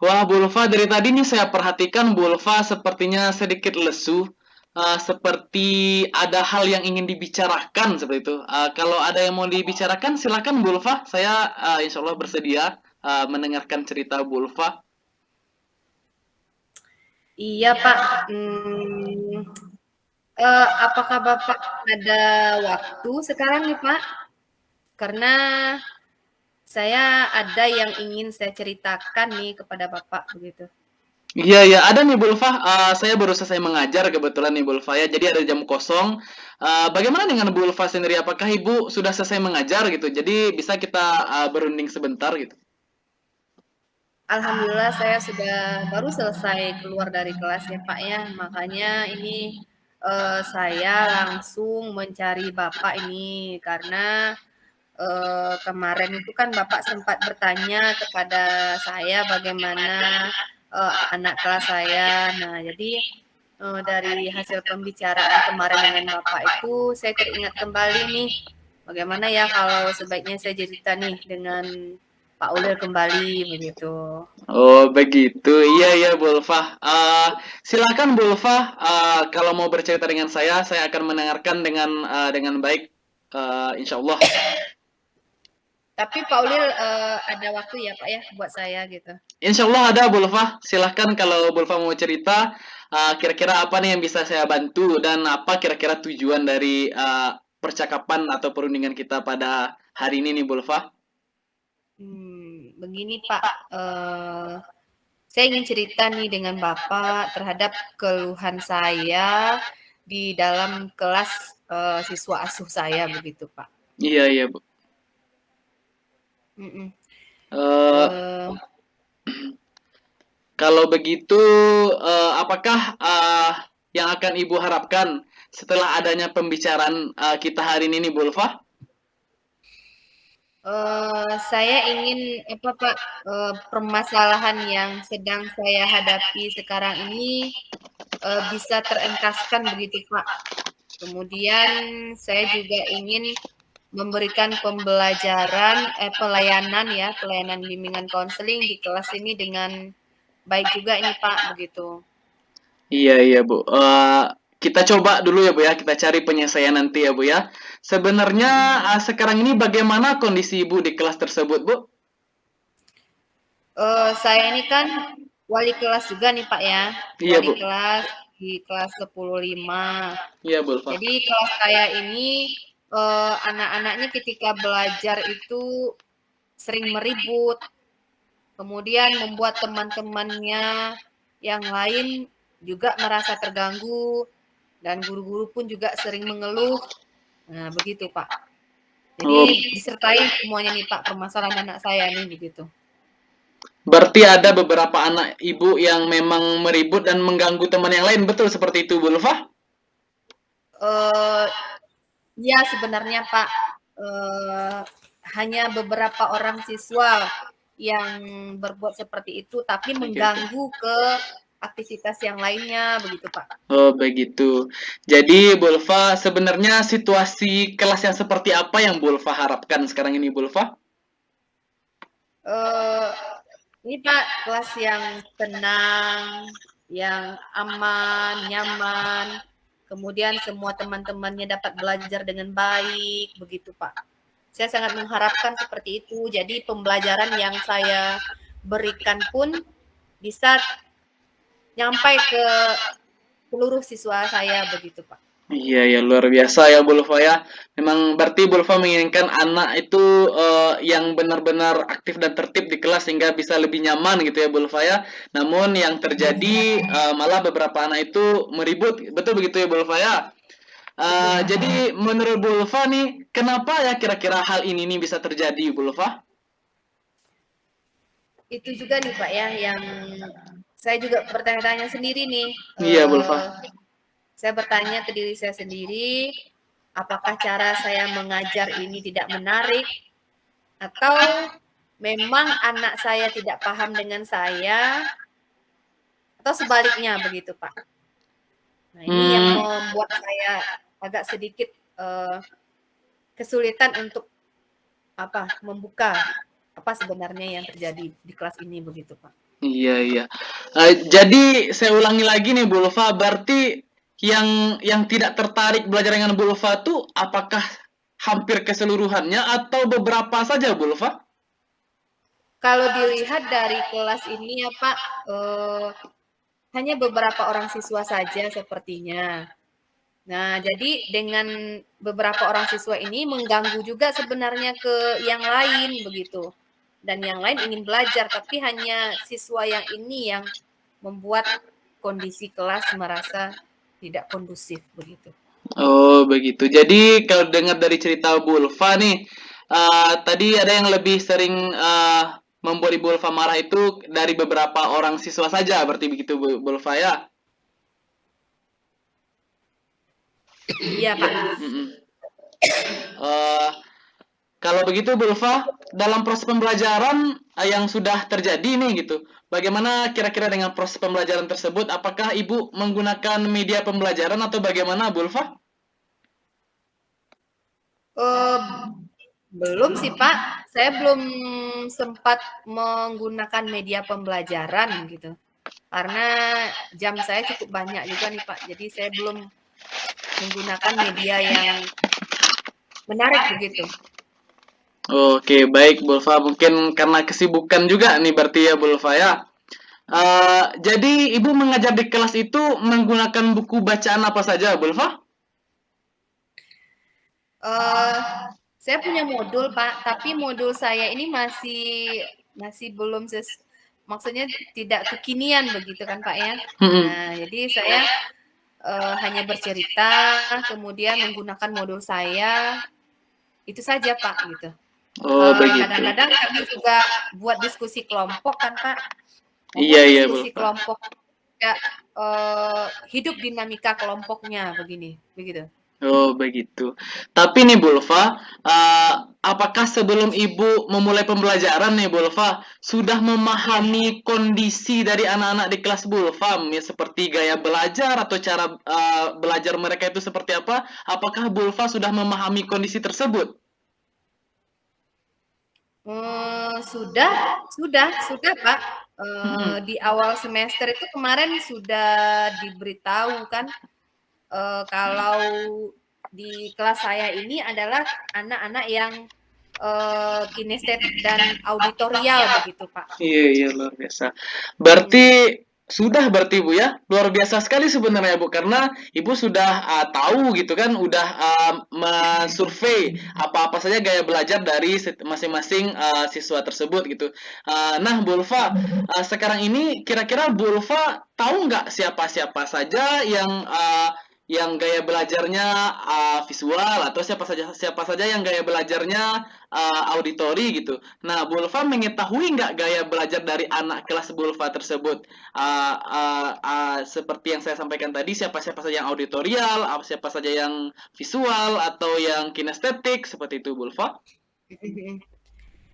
Wah Bu Ulfa, dari tadi nih saya perhatikan Bu Ulfa sepertinya sedikit lesu. seperti ada hal yang ingin dibicarakan seperti itu. Kalau ada yang mau dibicarakan, silakan Bu Ulfa. Saya insya Allah bersedia mendengarkan cerita Bu Ulfa. Iya, Pak. Apakah Bapak ada waktu sekarang nih, Pak? Karena saya ada yang ingin saya ceritakan nih kepada Bapak begitu. Iya, ya, ada nih Bu Ulfa. Saya baru selesai mengajar kebetulan nih Bu Ulfa ya. Jadi ada jam kosong. Bagaimana dengan Bu Ulfa sendiri? Apakah Ibu sudah selesai mengajar gitu? Jadi bisa kita berunding sebentar gitu. Alhamdulillah saya sudah baru selesai keluar dari kelas ya Pak ya. Makanya ini saya langsung mencari Bapak ini karena kemarin itu kan Bapak sempat bertanya kepada saya bagaimana anak kelas saya. Nah, jadi dari hasil pembicaraan kemarin dengan Bapak itu saya teringat kembali nih bagaimana ya kalau sebaiknya saya cerita nih dengan Pak Ulil kembali begitu. Oh, begitu. Iya, iya, Bu Ulfa. Silakan Bu Ulfa, kalau mau bercerita dengan saya akan mendengarkan dengan baik, insya Allah. Tapi Pak Ulil ada waktu ya Pak ya buat saya gitu. Insya Allah ada, Bu Ulfa. Silahkan kalau Bu Ulfa mau cerita, kira-kira apa nih yang bisa saya bantu dan apa kira-kira tujuan dari percakapan atau perundingan kita pada hari ini nih, Bu Ulfa. Begini Pak, saya ingin cerita nih dengan Bapak terhadap keluhan saya di dalam kelas siswa asuh saya begitu Pak. Iya, iya, Bu. Mm-mm. Eh, Kalau begitu, apakah yang akan Ibu harapkan setelah adanya pembicaraan kita hari ini, Bu Ulfa? Saya ingin apa Pak, permasalahan yang sedang saya hadapi sekarang ini bisa terentaskan begitu Pak. Kemudian saya juga ingin memberikan pelayanan bimbingan konseling di kelas ini dengan baik juga ini Pak, begitu. Iya, iya, Bu. Kita coba dulu ya, Bu ya. Kita cari penyelesaian nanti ya, Bu ya. Sebenarnya sekarang ini bagaimana kondisi Ibu di kelas tersebut, Bu? Saya ini kan wali kelas juga nih Pak ya, Iya, wali Bu. kelas di kelas 10-5. Iya, Bu Ulfa. Jadi kelas saya ini anak-anaknya ketika belajar itu sering meribut, kemudian membuat teman-temannya yang lain juga merasa terganggu, dan guru-guru pun juga sering mengeluh. Nah, begitu Pak. Jadi Oh, disertai semuanya nih Pak permasalahan anak saya nih begitu. berarti ada beberapa anak Ibu yang memang meribut dan mengganggu teman yang lain, betul seperti itu, Bu Ulfa? Ya sebenarnya Pak, hanya beberapa orang siswa yang berbuat seperti itu, tapi mengganggu ke aktivitas yang lainnya, begitu Pak. Oh, begitu. Jadi, Bu Ulfa, sebenarnya situasi kelas yang seperti apa yang Bu Ulfa harapkan sekarang ini, Bu Ulfa? Ini Pak, kelas yang tenang, yang aman, nyaman, kemudian semua teman-temannya dapat belajar dengan baik, begitu Pak. Saya sangat mengharapkan seperti itu. Jadi pembelajaran yang saya berikan pun bisa nyampai ke seluruh siswa saya begitu Pak. Iya, ya, luar biasa ya Bu Ulfa ya. Memang berarti Bu Ulfa menginginkan anak itu yang benar-benar aktif dan tertib di kelas sehingga bisa lebih nyaman gitu ya Bu Ulfa ya. Namun yang terjadi malah beberapa anak itu meribut. Betul begitu ya Bu Ulfa ya? Jadi menurut Bu Ulfa nih, kenapa ya kira-kira hal ini nih bisa terjadi Bu Ulfa? Itu juga nih Pak ya yang saya juga bertanya-tanya sendiri nih. Iya Bu Ulfa. Saya bertanya ke diri saya sendiri, apakah cara saya mengajar ini tidak menarik atau memang anak saya tidak paham dengan saya atau sebaliknya begitu Pak. Nah ini yang membuat saya agak sedikit kesulitan untuk membuka apa sebenarnya yang terjadi di kelas ini begitu Pak. Iya, iya. Jadi saya ulangi lagi nih Bu Ulfa, berarti yang tidak tertarik belajar dengan Bu Ulfa tuh apakah hampir keseluruhannya atau beberapa saja Bu Ulfa? Kalau dilihat dari kelas ini ya Pak, hanya beberapa orang siswa saja sepertinya. Nah, jadi dengan beberapa orang siswa ini mengganggu juga sebenarnya ke yang lain begitu. Dan yang lain ingin belajar, tapi hanya siswa yang ini yang membuat kondisi kelas merasa tidak kondusif begitu. Oh, begitu. Jadi kalau dengar dari cerita Bu Ulfa nih, tadi ada yang lebih sering membuat Ibu Ulfa marah itu dari beberapa orang siswa saja, berarti begitu Bu Ulfa ya? Iya, Pak. Mm-mm. Kalau begitu Bu Ulfa, dalam proses pembelajaran yang sudah terjadi nih gitu, bagaimana kira-kira dengan proses pembelajaran tersebut? Apakah Ibu menggunakan media pembelajaran atau bagaimana Bu Ulfa? Belum sih Pak, saya belum sempat menggunakan media pembelajaran gitu. Karena jam saya cukup banyak juga nih Pak, jadi saya belum menggunakan media yang menarik begitu. Oke, baik Bu Ulfa. Mungkin karena kesibukan juga nih berarti ya Bu Ulfa ya. Jadi Ibu mengajar di kelas itu menggunakan buku bacaan apa saja Bu Ulfa? Saya punya modul Pak, tapi modul saya ini masih belum maksudnya tidak kekinian begitu kan Pak ya. Nah, jadi saya hanya bercerita, kemudian menggunakan modul saya, itu saja Pak gitu. Oh, begitu. Kadang-kadang kami juga buat diskusi kelompok kan Pak. Iya, Membuat iya Bu diskusi Ulfa. kelompok ya, hidup dinamika kelompoknya begitu. Oh, begitu. Tapi nih Bu Ulfa, apakah sebelum Ibu memulai pembelajaran nih Bu Ulfa, sudah memahami kondisi dari anak-anak di kelas Bu Ulfa, seperti gaya belajar atau cara belajar mereka itu seperti apa? Apakah Bu Ulfa sudah memahami kondisi tersebut? Sudah Pak. Di awal semester itu kemarin sudah diberitahu kan, kalau di kelas saya ini adalah anak-anak yang kinestetik dan auditorial begitu Pak. Iya, luar biasa. Berarti berarti Bu ya, luar biasa sekali sebenarnya Bu, karena Ibu sudah tahu gitu kan, udah mensurvei apa-apa saja gaya belajar dari masing-masing siswa tersebut gitu. Nah Bu Ulfa, sekarang ini kira-kira Bu Ulfa tahu nggak siapa-siapa saja yang gaya belajarnya visual atau siapa saja yang gaya belajarnya auditori gitu. Nah, Bu Ulfa mengetahui nggak gaya belajar dari anak kelas Bu Ulfa tersebut? Seperti yang saya sampaikan tadi, siapa-siapa saja yang auditorial, siapa saja yang visual, atau yang kinestetik, seperti itu Bu Ulfa?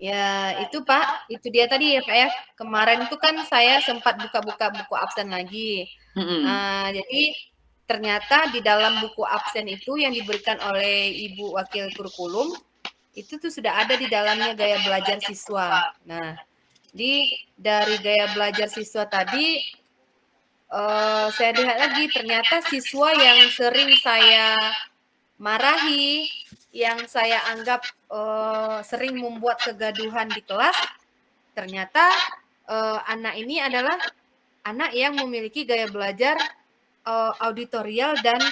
Ya, itu Pak, itu dia tadi ya Pak ya. Kemarin itu kan saya sempat buka-buka buku absen lagi. Jadi ternyata di dalam buku absen itu yang diberikan oleh Ibu Wakil Kurikulum, itu tuh sudah ada di dalamnya gaya belajar siswa. Nah, dari gaya belajar siswa tadi, saya lihat lagi ternyata siswa yang sering saya marahi, yang saya anggap sering membuat kegaduhan di kelas, ternyata anak ini adalah anak yang memiliki gaya belajar auditorial dan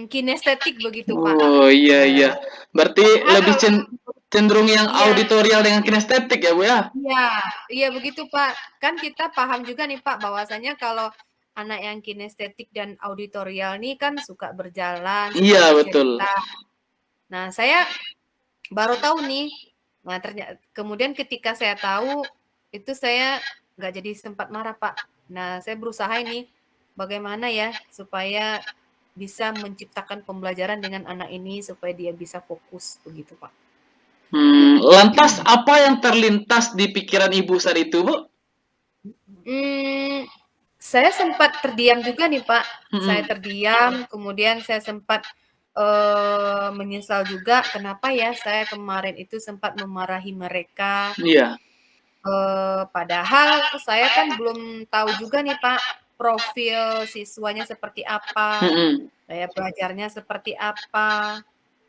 kinestetik begitu Pak. Oh iya. Berarti lebih cenderung yang Iya. auditorial dengan kinestetik ya Bu ya? Iya begitu Pak. Kan kita paham juga nih Pak bahwasanya kalau anak yang kinestetik dan auditorial nih kan suka berjalan, suka Iya, betul. bercerita. Nah, saya baru tahu nih. Nah, kemudian ketika saya tahu itu saya nggak jadi sempat marah Pak. Nah, saya berusaha ini bagaimana ya supaya bisa menciptakan pembelajaran dengan anak ini supaya dia bisa fokus begitu Pak. Lantas apa yang terlintas di pikiran Ibu saat itu Bu? Saya sempat terdiam juga nih Pak. Saya terdiam, kemudian saya sempat menyesal juga kenapa ya saya kemarin itu sempat memarahi mereka. Iya. Padahal saya kan belum tahu juga nih Pak, profil siswanya seperti apa, Mm-mm. gaya belajarnya seperti apa.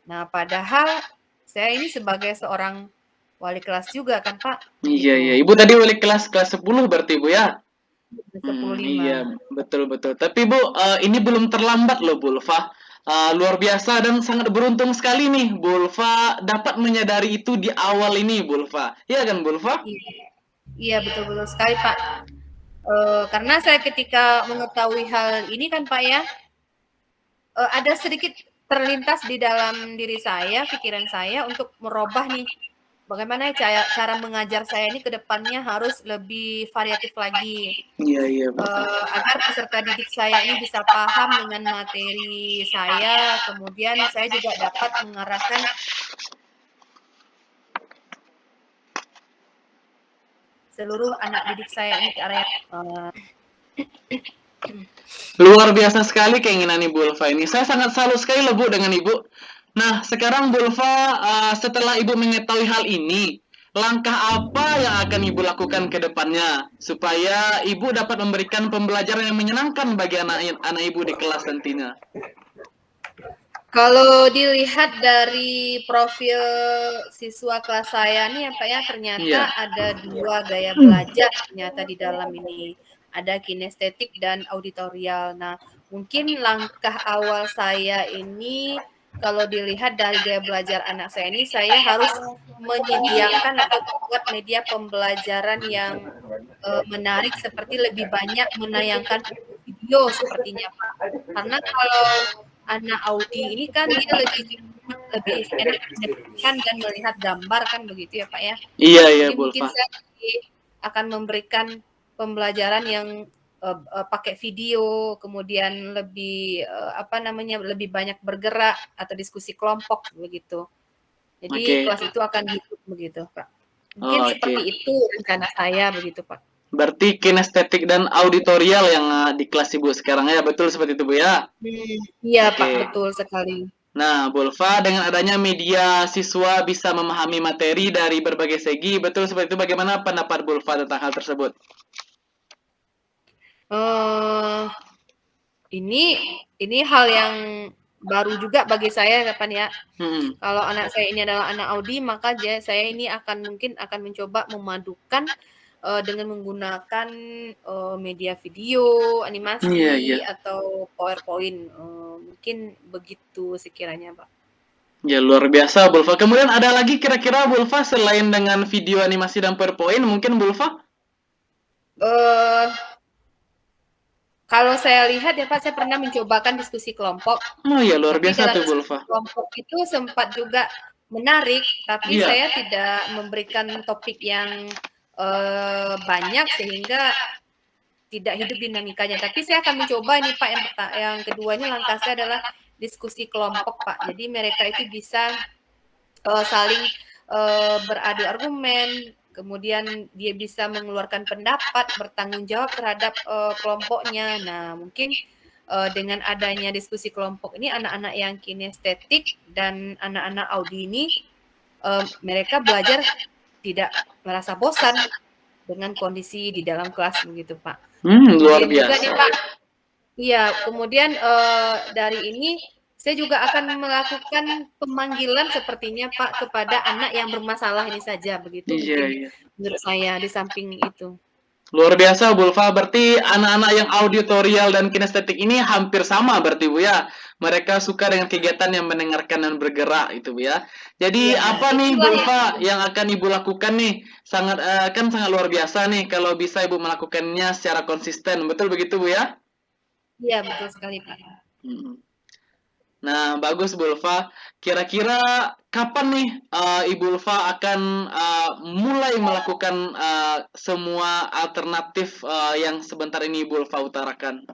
Nah, padahal saya ini sebagai seorang wali kelas juga kan, Pak, Iya, iya. gitu. Ibu tadi wali kelas 10 berarti, Bu, ya? 10.5. Iya, betul betul. Tapi Bu, ini belum terlambat loh, Bu Ulfa. Luar biasa dan sangat beruntung sekali nih, Bu Ulfa dapat menyadari itu di awal ini, Bu Ulfa. Iya kan, Bu Ulfa? Iya, iya betul-betul sekali, Pak. Karena saya ketika mengetahui hal ini kan, Pak ya, ada sedikit terlintas di dalam diri saya, pikiran saya untuk merubah nih, bagaimana cara mengajar saya ini ke depannya harus lebih variatif lagi. Iya, iya, Bu. Agar peserta didik saya ini bisa paham dengan materi saya, kemudian saya juga dapat mengarahkan seluruh anak didik saya ini ke arah yang Luar biasa sekali keinginan Ibu Ulfa ini. Saya sangat salut sekali loh, Bu, dengan Ibu. Nah, sekarang Bu Ulfa, setelah Ibu mengetahui hal ini, langkah apa yang akan Ibu lakukan ke depannya supaya Ibu dapat memberikan pembelajaran yang menyenangkan bagi anak Ibu di kelas nantinya? Kalau dilihat dari profil siswa kelas saya nih ya Pak ya, ternyata Iya. ada 2 gaya belajar ternyata di dalam ini. Ada kinestetik dan auditorial. Nah, mungkin langkah awal saya ini kalau dilihat dari gaya belajar anak saya ini, saya harus menyediakan atau membuat media pembelajaran yang menarik seperti lebih banyak menayangkan video sepertinya Pak. Karena kalau anak Audi ini kan dia lebih enak mendengarkan dan melihat gambar kan begitu ya Pak ya. Iya, iya, Jadi Bu mungkin Ulfa. saya akan memberikan pembelajaran yang pakai video, kemudian lebih lebih banyak bergerak atau diskusi kelompok begitu. Jadi Oke. kelas itu akan hidup begitu Pak. Mungkin Oh, seperti oke. itu rencana saya begitu Pak. Berarti kinestetik dan auditorial yang di kelas Ibu sekarang ya, betul seperti itu Bu ya? Iya Pak, Oke. betul sekali. Nah, Bu Ulfa, dengan adanya media siswa bisa memahami materi dari berbagai segi, betul seperti itu. Bagaimana pendapat Bu Ulfa tentang hal tersebut? Eh, ini hal yang baru juga bagi saya kapan ya. Hmm. Kalau anak saya ini adalah anak Audi, maka saya ini mungkin akan mencoba memadukan dengan menggunakan media video, Iya, iya. animasi atau PowerPoint. Mungkin begitu sekiranya, Pak. Ya, luar biasa, Bu Ulfa. Kemudian ada lagi kira-kira Bu Ulfa selain dengan video animasi dan PowerPoint, mungkin Bu Ulfa? Eh, Kalau saya lihat ya Pak, saya pernah mencobakan diskusi kelompok. Oh iya, luar Tapi biasa dalam tuh Bu diskusi Ulfa. kelompok itu sempat juga menarik, tapi Iya. saya tidak memberikan topik yang banyak sehingga tidak hidup dinamikanya. Tapi saya akan mencoba ini Pak, yang kedua ini langkah saya adalah diskusi kelompok Pak. Jadi mereka itu bisa saling beradu argumen, kemudian dia bisa mengeluarkan pendapat, bertanggung jawab terhadap kelompoknya. Nah, mungkin dengan adanya diskusi kelompok ini anak-anak yang kinestetik dan anak-anak Audi ini mereka belajar tidak merasa bosan dengan kondisi di dalam kelas begitu Pak. Luar Kemudian juga biasa. nih Pak, iya kemudian dari ini saya juga akan melakukan pemanggilan sepertinya Pak kepada anak yang bermasalah ini saja begitu Iya, mungkin iya. menurut saya di samping itu. Luar biasa, Bu Ulfa. Berarti anak-anak yang auditorial dan kinestetik ini hampir sama berarti, Bu ya. Mereka suka dengan kegiatan yang mendengarkan dan bergerak itu, Bu ya. Jadi Iya, apa nih, itulah Bu yang Ulfa, yang akan Ibu lakukan nih? Kan sangat luar biasa nih kalau bisa Ibu melakukannya secara konsisten. Betul begitu, Bu ya? iya betul sekali Pak. Mm-mm. Nah, bagus Bu Ulfa. Kira-kira kapan nih Ibu Ulfa akan mulai melakukan semua alternatif yang sebentar ini Ibu Ulfa utarakan?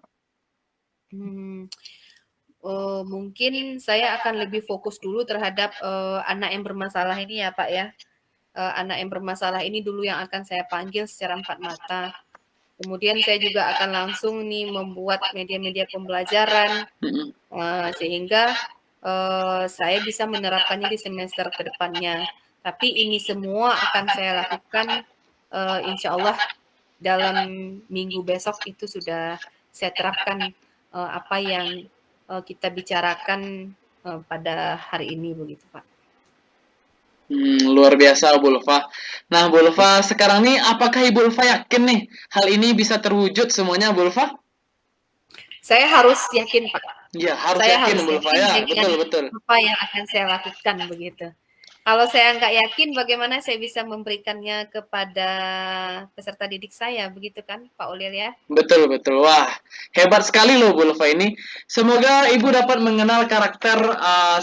Mungkin saya akan lebih fokus dulu terhadap anak yang bermasalah ini ya Pak ya. Anak yang bermasalah ini dulu yang akan saya panggil secara 4 mata. Kemudian saya juga akan langsung nih membuat media-media pembelajaran Mm-mm. sehingga saya bisa menerapkannya di semester ke depannya. Tapi ini semua akan saya lakukan insya Allah dalam minggu besok itu sudah saya terapkan apa yang kita bicarakan pada hari ini begitu Pak. Luar biasa Bu Ulfa. Nah Bu Ulfa, sekarang nih apakah Ibu Ulfa yakin nih hal ini bisa terwujud semuanya Bu Ulfa? Saya harus yakin Pak. Iya, harus Saya yakin harus Bu Ulfa yakin ya, dengan betul. apa yang akan saya lakukan begitu. Kalau saya nggak yakin, bagaimana saya bisa memberikannya kepada peserta didik saya, begitu kan, Pak Ulil ya? Betul. Wah, hebat sekali loh Bu Ulfa ini. Semoga Ibu dapat mengenal karakter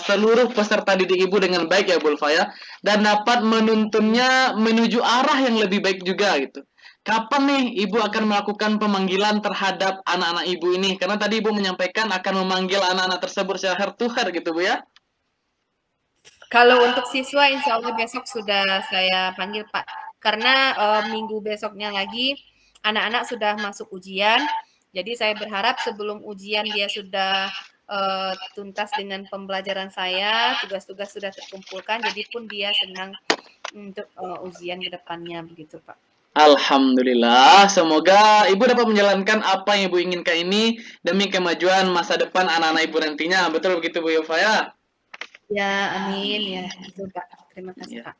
seluruh peserta didik Ibu dengan baik ya Bu Ulfa ya, dan dapat menuntunnya menuju arah yang lebih baik juga gitu. Kapan nih Ibu akan melakukan pemanggilan terhadap anak-anak Ibu ini? Karena tadi Ibu menyampaikan akan memanggil anak-anak tersebut secara heart to heart gitu Bu ya. Kalau untuk siswa, insya Allah besok sudah saya panggil Pak. Karena minggu besoknya lagi anak-anak sudah masuk ujian. Jadi saya berharap sebelum ujian dia sudah tuntas dengan pembelajaran saya, tugas-tugas sudah terkumpulkan. Jadi pun dia senang untuk ujian ke depannya begitu Pak. Alhamdulillah, semoga Ibu dapat menjalankan apa yang Ibu inginkan ini demi kemajuan masa depan anak-anak Ibu nantinya. Betul begitu Bu Ulfa ya? Ya, amin ya. Itu Pak. Terima kasih Ya. Pak.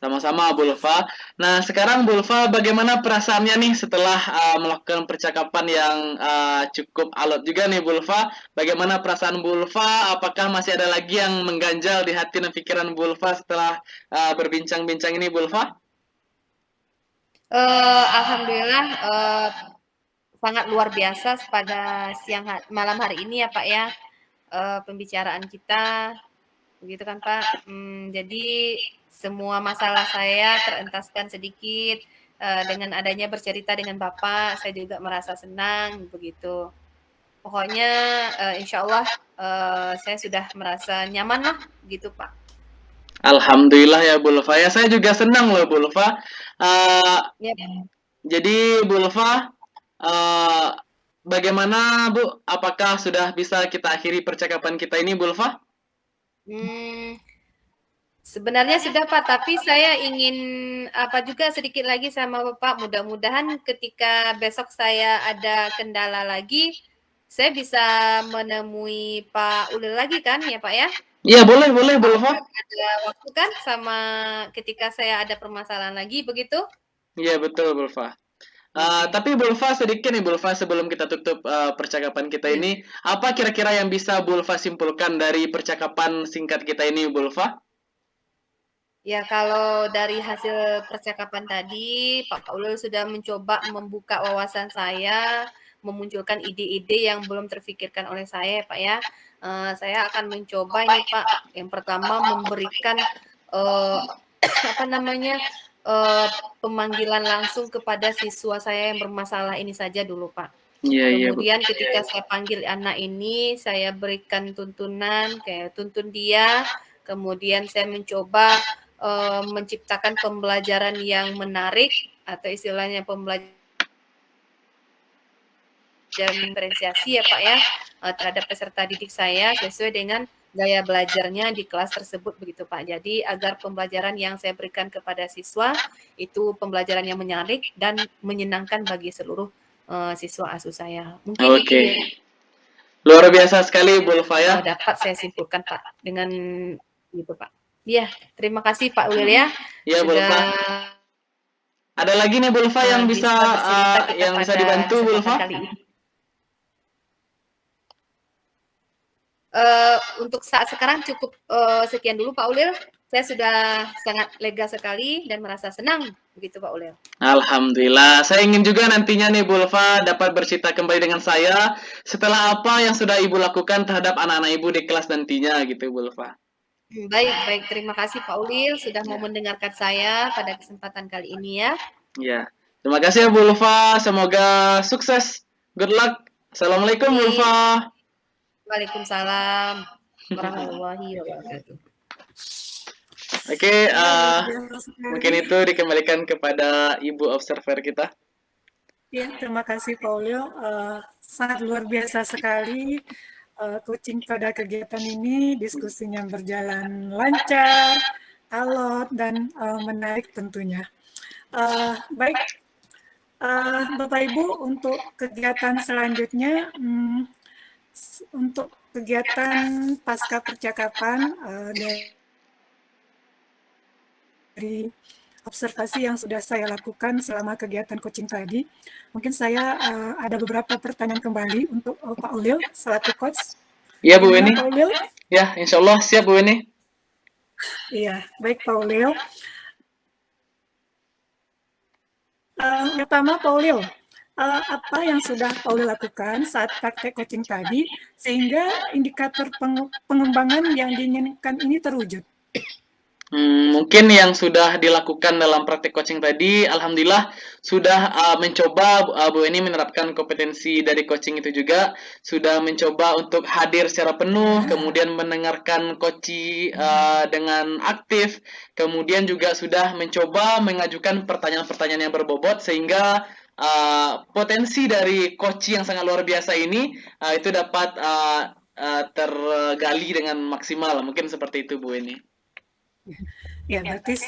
Sama-sama Bu Ulfa. Nah, sekarang Bu Ulfa bagaimana perasaannya nih setelah melakukan percakapan yang cukup alot juga nih Bu Ulfa? Bagaimana perasaan Bu Ulfa? Apakah masih ada lagi yang mengganjal di hati dan pikiran Bu Ulfa setelah berbincang-bincang ini Bu Ulfa? Alhamdulillah sangat luar biasa pada malam hari ini ya Pak ya, pembicaraan kita, begitu kan Pak. Jadi semua masalah saya terentaskan sedikit, dengan adanya bercerita dengan Bapak, saya juga merasa senang, begitu. Pokoknya insya Allah saya sudah merasa nyaman lah, gitu Pak. Alhamdulillah ya Bu Ulfa. Ya, saya juga senang loh Bu Ulfa. Ya. Jadi Bu Ulfa, bagaimana Bu? Apakah sudah bisa kita akhiri percakapan kita ini Bu Ulfa? Sebenarnya sudah Pak, tapi saya ingin apa juga sedikit lagi sama Bapak, mudah-mudahan ketika besok saya ada kendala lagi, saya bisa menemui Pak Ulil lagi kan ya Pak ya? Iya boleh Bu Ulfa. Ada waktu kan sama ketika saya ada permasalahan lagi begitu? Iya betul Bu Ulfa. Tapi Bu Ulfa sedikit nih Bu Ulfa sebelum kita tutup percakapan kita ini, apa kira-kira yang bisa Bu Ulfa simpulkan dari percakapan singkat kita ini Bu Ulfa? Ya, kalau dari hasil percakapan tadi, Pak Ulil sudah mencoba membuka wawasan saya, memunculkan ide-ide yang belum terfikirkan oleh saya, Pak ya. Saya akan mencoba ini, Pak. Yang pertama memberikan apa namanya pemanggilan langsung kepada siswa saya yang bermasalah ini saja dulu, Pak. Iya Bu. Kemudian ketika saya panggil anak ini, saya berikan tuntunan, kayak tuntun dia. Kemudian saya mencoba menciptakan pembelajaran yang menarik atau istilahnya pembelajaran diferensiasi ya Pak ya terhadap peserta didik saya sesuai dengan gaya belajarnya di kelas tersebut begitu Pak. Jadi agar pembelajaran yang saya berikan kepada siswa itu pembelajaran yang menarik dan menyenangkan bagi seluruh siswa asuh saya. Mungkin itu luar biasa sekali Bu Ulfa ya. Dapat saya simpulkan Pak dengan itu Pak. Iya, terima kasih Pak Ulil ya. Iya Bu Ulfa. Ada lagi nih Bu Ulfa yang bisa dibantu Bu Ulfa? Untuk saat sekarang cukup sekian dulu Pak Ulil. Saya sudah sangat lega sekali dan merasa senang begitu Pak Ulil. Alhamdulillah. Saya ingin juga nantinya nih Bu Ulfa dapat bercerita kembali dengan saya setelah apa yang sudah Ibu lakukan terhadap anak-anak Ibu di kelas nantinya gitu Bu Ulfa. Baik. Terima kasih Pak Ulil sudah mau mendengarkan saya pada kesempatan kali ini ya. Ya. Terima kasih ya Bu Ulfa. Semoga sukses. Good luck. Assalamualaikum Bu Ulfa. Waalaikumsalam warahmatullahi wabarakatuh. Oke, mungkin itu dikembalikan kepada Ibu observer kita. Ya, terima kasih Pak Ulil. Sangat luar biasa sekali coaching pada kegiatan ini, diskusinya berjalan lancar, alot, dan menarik tentunya. Baik, Bapak Ibu, untuk kegiatan selanjutnya, untuk kegiatan pasca percakapan dari observasi yang sudah saya lakukan selama kegiatan coaching tadi, mungkin saya ada beberapa pertanyaan kembali untuk Pak Ulil selaku coach. Iya Bu Gimana Weni. Pak Ulil? Ya, insya Allah siap Bu Weni. Iya, baik Pak Ulil. Pertama Pak Ulil, apa yang sudah Pak Ulil lakukan saat praktek coaching tadi sehingga indikator pengembangan yang diinginkan ini terwujud? Mungkin yang sudah dilakukan dalam praktek coaching tadi, alhamdulillah sudah mencoba Bu Eni menerapkan kompetensi dari coaching itu juga, sudah mencoba untuk hadir secara penuh, kemudian mendengarkan coaching dengan aktif, kemudian juga sudah mencoba mengajukan pertanyaan-pertanyaan yang berbobot sehingga potensi dari coaching yang sangat luar biasa ini itu dapat tergali dengan maksimal. Mungkin seperti itu Bu Eni. Ya, berarti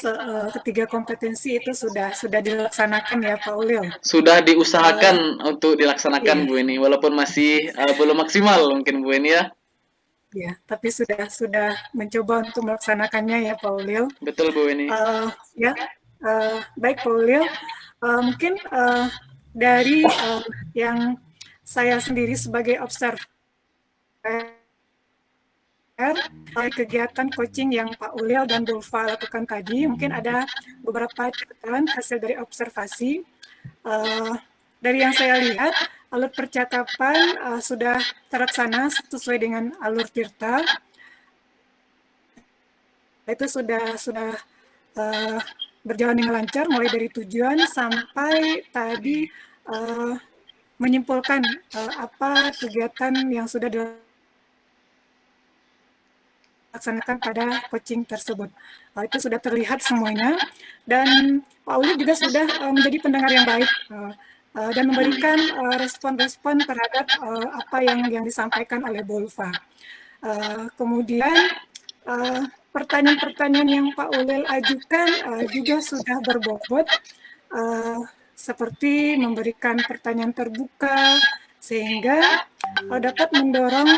ketiga kompetensi itu sudah dilaksanakan ya Pak Ulil. Sudah diusahakan untuk dilaksanakan iya. Bu Eni, walaupun masih belum maksimal mungkin Bu Eni ya. Ya, tapi sudah mencoba untuk melaksanakannya ya Pak Ulil. Betul Bu Eni. Baik Pak Ulil, mungkin dari yang saya sendiri sebagai observer kegiatan coaching yang Pak Ulil dan Bu Ulfa lakukan tadi, mungkin ada beberapa catatan hasil dari observasi. Dari yang saya lihat, alur percakapan sudah terlaksana sesuai dengan alur Tirta. Itu sudah berjalan dengan lancar, mulai dari tujuan sampai tadi menyimpulkan apa kegiatan yang sudah dilaksanakan pada coaching tersebut. Itu sudah terlihat semuanya, dan Pak Ulil juga sudah menjadi pendengar yang baik dan memberikan respon-respon terhadap apa yang disampaikan oleh Bu Ulfa. Kemudian pertanyaan-pertanyaan yang Pak Ulil ajukan juga sudah berbobot, seperti memberikan pertanyaan terbuka sehingga dapat mendorong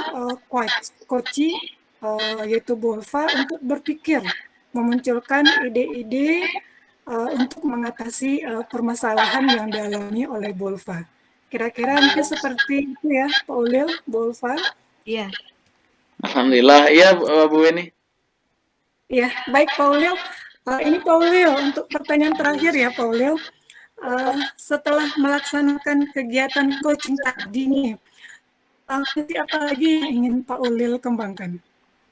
coaching yaitu Bu Ulfa untuk berpikir, memunculkan ide-ide untuk mengatasi permasalahan yang dialami oleh Bu Ulfa. Kira-kira mungkin seperti itu ya Pak Ulil, Bu Ulfa. Iya. Alhamdulillah, iya Bu Eni. Ya, baik Pak Ulil. Ini Pak Ulil, untuk pertanyaan terakhir ya Pak Ulil. Setelah melaksanakan kegiatan coaching tadi nih, apa lagi yang ingin Pak Ulil kembangkan?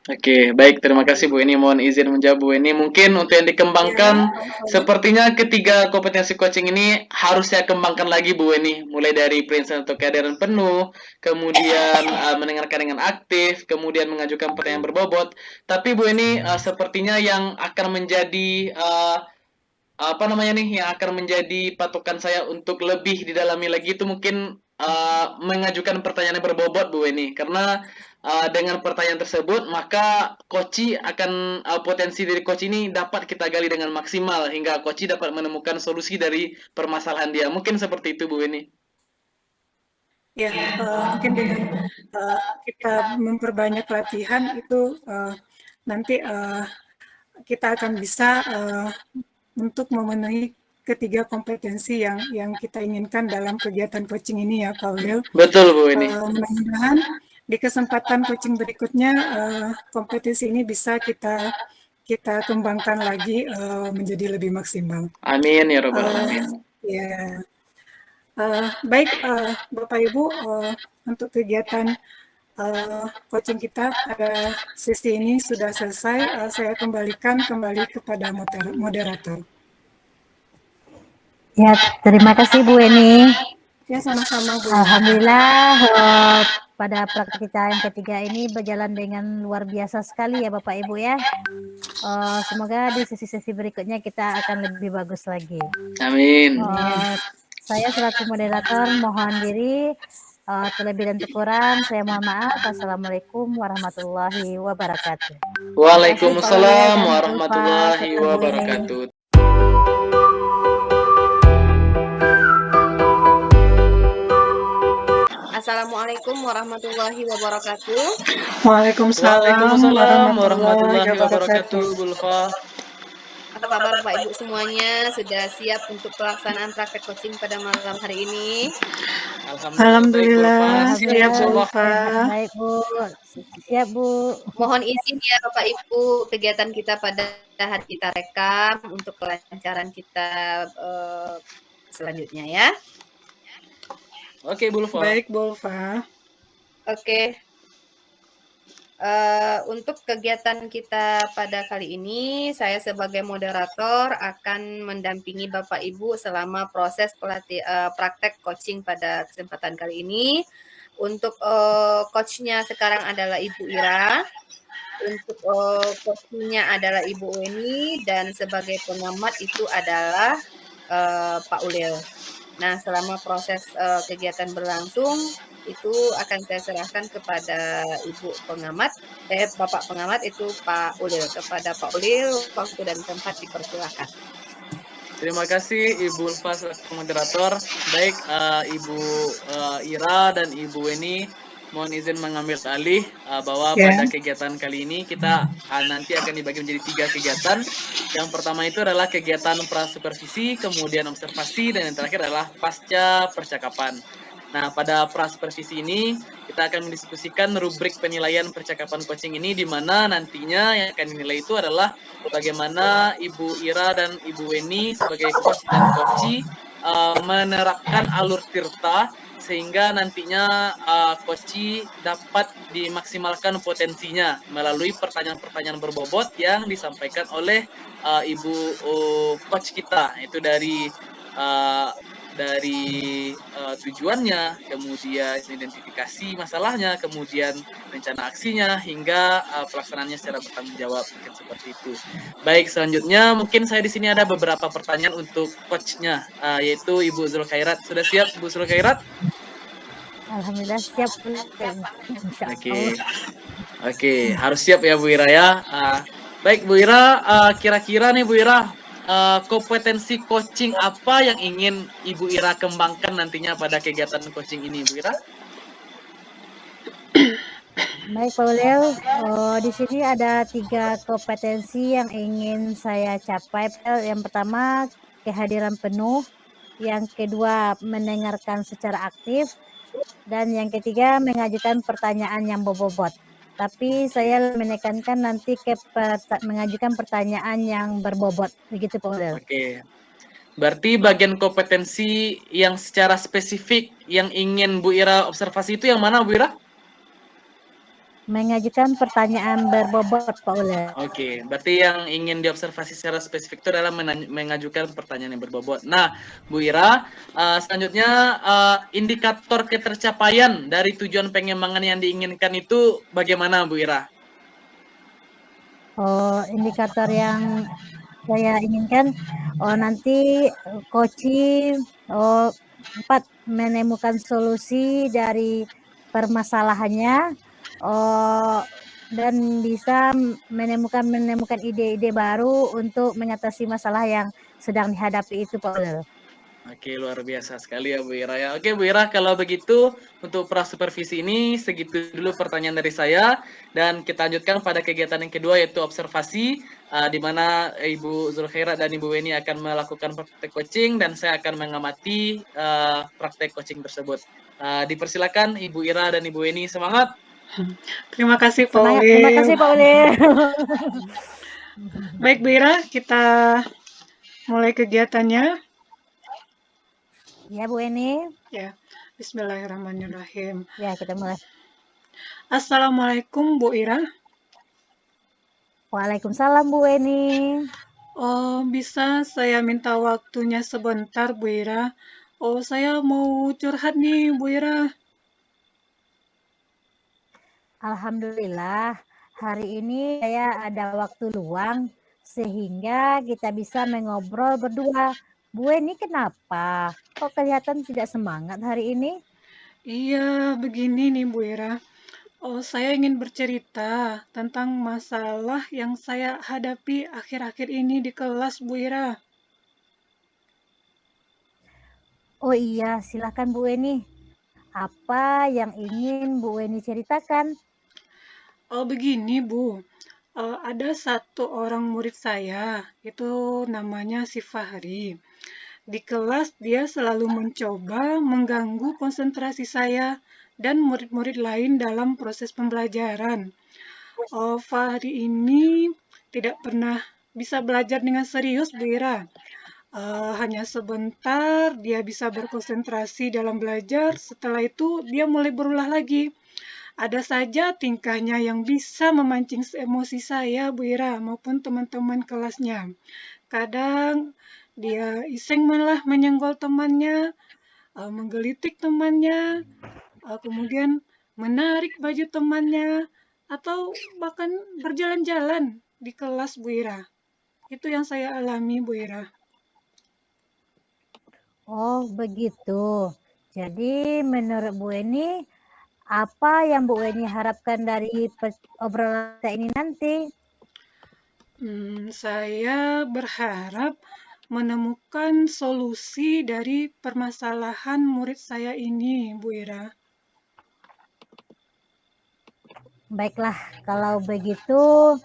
Oke, baik, terima kasih Bu Eni. Mohon izin menjawab Bu Eni. Mungkin untuk yang dikembangkan, sepertinya ketiga kompetensi coaching ini harus saya kembangkan lagi Bu Eni. Mulai dari prinsip untuk kehadiran penuh, kemudian mendengarkan dengan aktif, kemudian mengajukan pertanyaan berbobot. Tapi Bu Eni, sepertinya yang akan menjadi apa namanya nih, yang akan menjadi patokan saya untuk lebih didalami lagi itu mungkin mengajukan pertanyaan yang berbobot Bu Eni, karena dengan pertanyaan tersebut maka coach akan potensi dari coach ini dapat kita gali dengan maksimal hingga coach dapat menemukan solusi dari permasalahan dia. Mungkin seperti itu Bu Eni. Ya, mungkin dengan kita memperbanyak latihan itu nanti kita akan bisa untuk memenuhi ketiga kompetensi yang kita inginkan dalam kegiatan coaching ini ya Pak Ulil. Betul Bu Eni. Mudah-mudahan di kesempatan coaching berikutnya kompetensi ini bisa kita kembangkan lagi menjadi lebih maksimal. Amin ya Rabbal Alamin. Ya, baik Bapak Ibu, untuk kegiatan coaching kita pada sesi ini sudah selesai. Saya kembalikan kepada moderator. Ya, terima kasih Bu Eni. Ya, sama-sama Bu. Alhamdulillah pada praktik kita yang ketiga ini berjalan dengan luar biasa sekali ya Bapak Ibu ya. Semoga di sesi-sesi berikutnya kita akan lebih bagus lagi. Amin. Saya selaku moderator mohon diri, terlebih dan kurang saya mohon maaf. Assalamualaikum warahmatullahi wabarakatuh. Waalaikumsalam warahmatullahi wabarakatuh. Wassalamualaikum warahmatullahi wabarakatuh. Waalaikumsalam Waalaikumsalam warahmatullahi warahmatullahi wabarakatuh, wabarakatuh. Bulfa. Apa kabar Bapak Ibu semuanya? Sudah siap untuk pelaksanaan praktek coaching pada malam hari ini? Alhamdulillah baik, Bulfa. Siap, Siap, insya Allah. Bulfa. Baik, Bu. Siap, Bu. Mohon izin ya Bapak Ibu, kegiatan kita pada hari kita rekam untuk kelancaran kita selanjutnya ya. Oke, Bulfa. Baik, Bulfa. Oke. Untuk kegiatan kita pada kali ini, saya sebagai moderator akan mendampingi Bapak Ibu selama proses praktek coaching pada kesempatan kali ini. Untuk coachnya sekarang adalah Ibu Ira, untuk coachnya adalah Ibu Weni, dan sebagai pengamat itu adalah Pak Ulil. Nah, selama proses kegiatan berlangsung, itu akan saya serahkan kepada Ibu pengamat, Bapak pengamat itu Pak Ulil. Kepada Pak Ulil, waktu dan tempat dipersilakan. Terima kasih Ibu Ulfa selaku moderator. Baik, Ibu Ira dan Ibu Weni, mohon izin mengambil alih bahwa Ya. pada kegiatan kali ini kita nanti akan dibagi menjadi 3 kegiatan. Yang pertama itu adalah kegiatan prasupervisi, kemudian observasi, dan yang terakhir adalah pasca percakapan. Nah, pada prasupervisi ini kita akan mendiskusikan rubrik penilaian percakapan coaching ini, di mana nantinya yang akan dinilai itu adalah bagaimana Ibu Ira dan Ibu Weni sebagai coach dan coachee menerapkan alur tirta sehingga nantinya coachee dapat dimaksimalkan potensinya melalui pertanyaan-pertanyaan berbobot yang disampaikan oleh Ibu coach kita, itu dari tujuannya, kemudian identifikasi masalahnya, kemudian rencana aksinya, hingga pelaksanaannya secara bertanggung jawab, mungkin seperti itu. Baik, selanjutnya mungkin saya di sini ada beberapa pertanyaan untuk coachnya, yaitu Ibu Zulkhairat. Sudah siap, Ibu Zulkhairat? Alhamdulillah siap. Insya Allah. Oke, harus siap ya Bu Ira ya. Baik Bu Ira, kira-kira nih Bu Ira, kompetensi coaching apa yang ingin Ibu Ira kembangkan nantinya pada kegiatan coaching ini, Bu Ira? Baik, Pak Ulil. Di sini ada 3 kompetensi yang ingin saya capai. Yang pertama, kehadiran penuh. Yang kedua, mendengarkan secara aktif. Dan yang ketiga, mengajukan pertanyaan yang berbobot. Tapi saya menekankan nanti mengajukan pertanyaan yang berbobot. Begitu, Pak Ulil. Oke. Berarti bagian kompetensi yang secara spesifik yang ingin Bu Ira observasi itu yang mana, Bu Ira? Mengajukan pertanyaan berbobot, Pak Ulil. Oke, berarti yang ingin diobservasi secara spesifik itu adalah mengajukan pertanyaan yang berbobot. Nah, Bu Ira, selanjutnya indikator ketercapaian dari tujuan pengembangan yang diinginkan itu bagaimana, Bu Ira? Indikator yang saya inginkan, nanti coaching 4 menemukan solusi dari permasalahannya, dan bisa menemukan ide-ide baru untuk mengatasi masalah yang sedang dihadapi itu, Pak Ulil. Oke, luar biasa sekali ya Bu Ira ya. Oke Bu Ira, kalau begitu untuk prasupervisi ini segitu dulu pertanyaan dari saya, dan kita lanjutkan pada kegiatan yang kedua yaitu observasi, di mana Ibu Zulkhairat dan Ibu Weni akan melakukan praktek coaching dan saya akan mengamati praktek coaching tersebut. Dipersilakan Ibu Ira dan Ibu Weni, semangat. Terima kasih, Pak Semangat. Ulil. Terima kasih, Pak Ulil. Baik, Bu Ira, kita mulai kegiatannya. Ya, Bu Eni. Ya, bismillahirrahmanirrahim. Ya, kita mulai. Assalamualaikum, Bu Ira. Waalaikumsalam, Bu Eni. Bisa saya minta waktunya sebentar, Bu Ira? Saya mau curhat nih, Bu Ira. Alhamdulillah, hari ini saya ada waktu luang sehingga kita bisa mengobrol berdua. Bu Eni kenapa? Kok kelihatan tidak semangat hari ini? Iya, begini nih, Bu Ira. Saya ingin bercerita tentang masalah yang saya hadapi akhir-akhir ini di kelas, Bu Ira. Oh iya, silakan Bu Eni. Apa yang ingin Bu Weni ceritakan? Oh begini Bu, ada satu orang murid saya, itu namanya si Fahri. Di kelas dia selalu mencoba mengganggu konsentrasi saya dan murid-murid lain dalam proses pembelajaran. Fahri ini tidak pernah bisa belajar dengan serius, Bu Ira. Hanya sebentar dia bisa berkonsentrasi dalam belajar, setelah itu dia mulai berulah lagi. Ada saja tingkahnya yang bisa memancing emosi saya, Bu Ira, maupun teman-teman kelasnya. Kadang dia iseng malah menyenggol temannya, menggelitik temannya, kemudian menarik baju temannya, atau bahkan berjalan-jalan di kelas, Bu Ira. Itu yang saya alami, Bu Ira. Oh, begitu. Jadi menurut Bu Weni, apa yang Bu Weni harapkan dari obrolan kita ini nanti? Saya berharap menemukan solusi dari permasalahan murid saya ini, Bu Ira. Baiklah, kalau begitu,